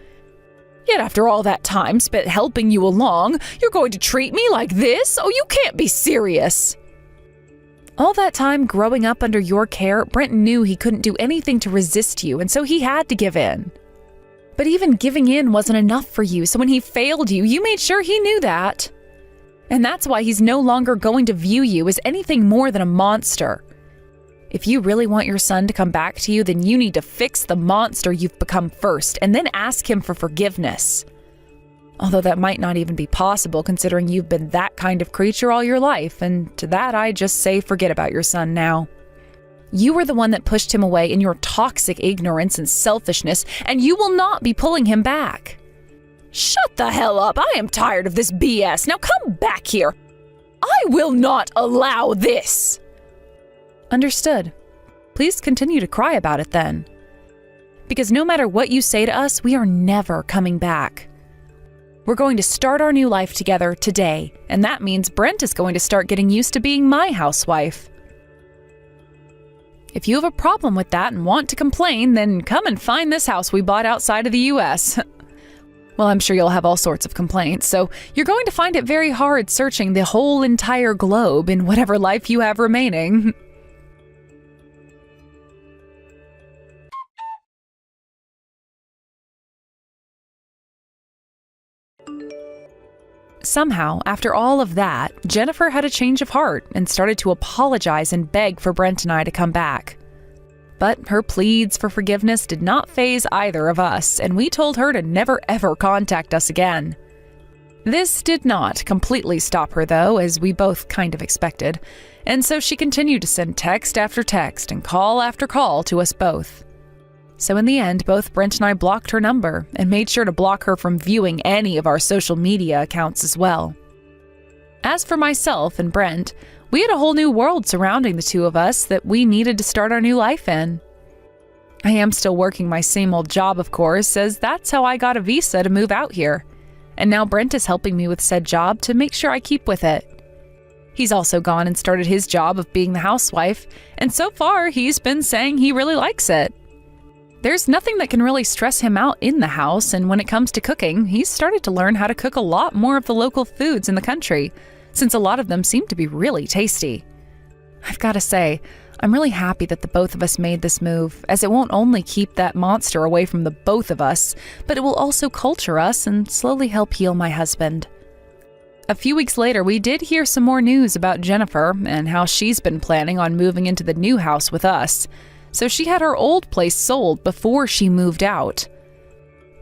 Yet after all that time spent helping you along, you're going to treat me like this? Oh, you can't be serious. All that time growing up under your care, Brent knew he couldn't do anything to resist you, and so he had to give in. But even giving in wasn't enough for you, so when he failed you, you made sure he knew that. And that's why he's no longer going to view you as anything more than a monster. If you really want your son to come back to you, then you need to fix the monster you've become first, and then ask him for forgiveness. Although that might not even be possible considering you've been that kind of creature all your life, and to that I just say forget about your son now. You were the one that pushed him away in your toxic ignorance and selfishness, and you will not be pulling him back. Shut the hell up! I am tired of this BS. Now come back here. I will not allow this. Understood. Please continue to cry about it then. Because no matter what you say to us, we are never coming back. We're going to start our new life together today, and that means Brent is going to start getting used to being my housewife. If you have a problem with that and want to complain, then come and find this house we bought outside of the U.S. Well, I'm sure you'll have all sorts of complaints, so you're going to find it very hard searching the whole entire globe in whatever life you have remaining. Somehow, after all of that, Jennifer had a change of heart and started to apologize and beg for Brent and I to come back. But her pleas for forgiveness did not faze either of us, and we told her to never ever contact us again. This did not completely stop her though, as we both kind of expected, and so she continued to send text after text and call after call to us both. So in the end, both Brent and I blocked her number and made sure to block her from viewing any of our social media accounts as well. As for myself and Brent, we had a whole new world surrounding the two of us that we needed to start our new life in. I am still working my same old job, of course, as that's how I got a visa to move out here. And now Brent is helping me with said job to make sure I keep with it. He's also gone and started his job of being the housewife, and so far he's been saying he really likes it. There's nothing that can really stress him out in the house, and when it comes to cooking, he's started to learn how to cook a lot more of the local foods in the country, since a lot of them seem to be really tasty. I've got to say, I'm really happy that the both of us made this move, as it won't only keep that monster away from the both of us, but it will also culture us and slowly help heal my husband. A few weeks later, we did hear some more news about Jennifer and how she's been planning on moving into the new house with us. So she had her old place sold before she moved out.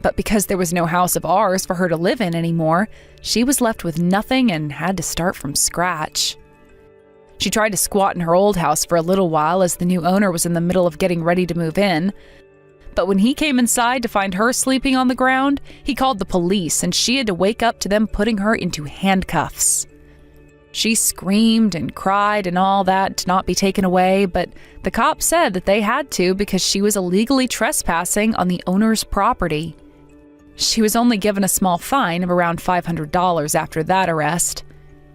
But because there was no house of ours for her to live in anymore, she was left with nothing and had to start from scratch. She tried to squat in her old house for a little while as the new owner was in the middle of getting ready to move in. But when he came inside to find her sleeping on the ground, he called the police and she had to wake up to them putting her into handcuffs. She screamed and cried and all that to not be taken away, but the cops said that they had to because she was illegally trespassing on the owner's property. She was only given a small fine of around $500 after that arrest.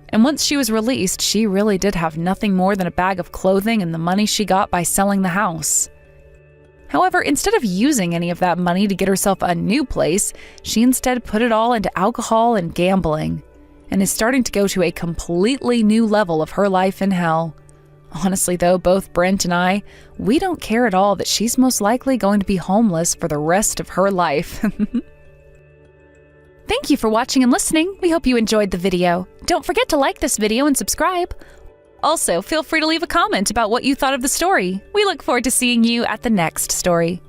And once she was released, she really did have nothing more than a bag of clothing and the money she got by selling the house. However, instead of using any of that money to get herself a new place, she instead put it all into alcohol and gambling, and is starting to go to a completely new level of her life in hell. Honestly though, both Brent and I, we don't care at all that she's most likely going to be homeless for the rest of her life. Thank you for watching and listening. We hope you enjoyed the video. Don't forget to like this video and subscribe. Also, feel free to leave a comment about what you thought of the story. We look forward to seeing you at the next story.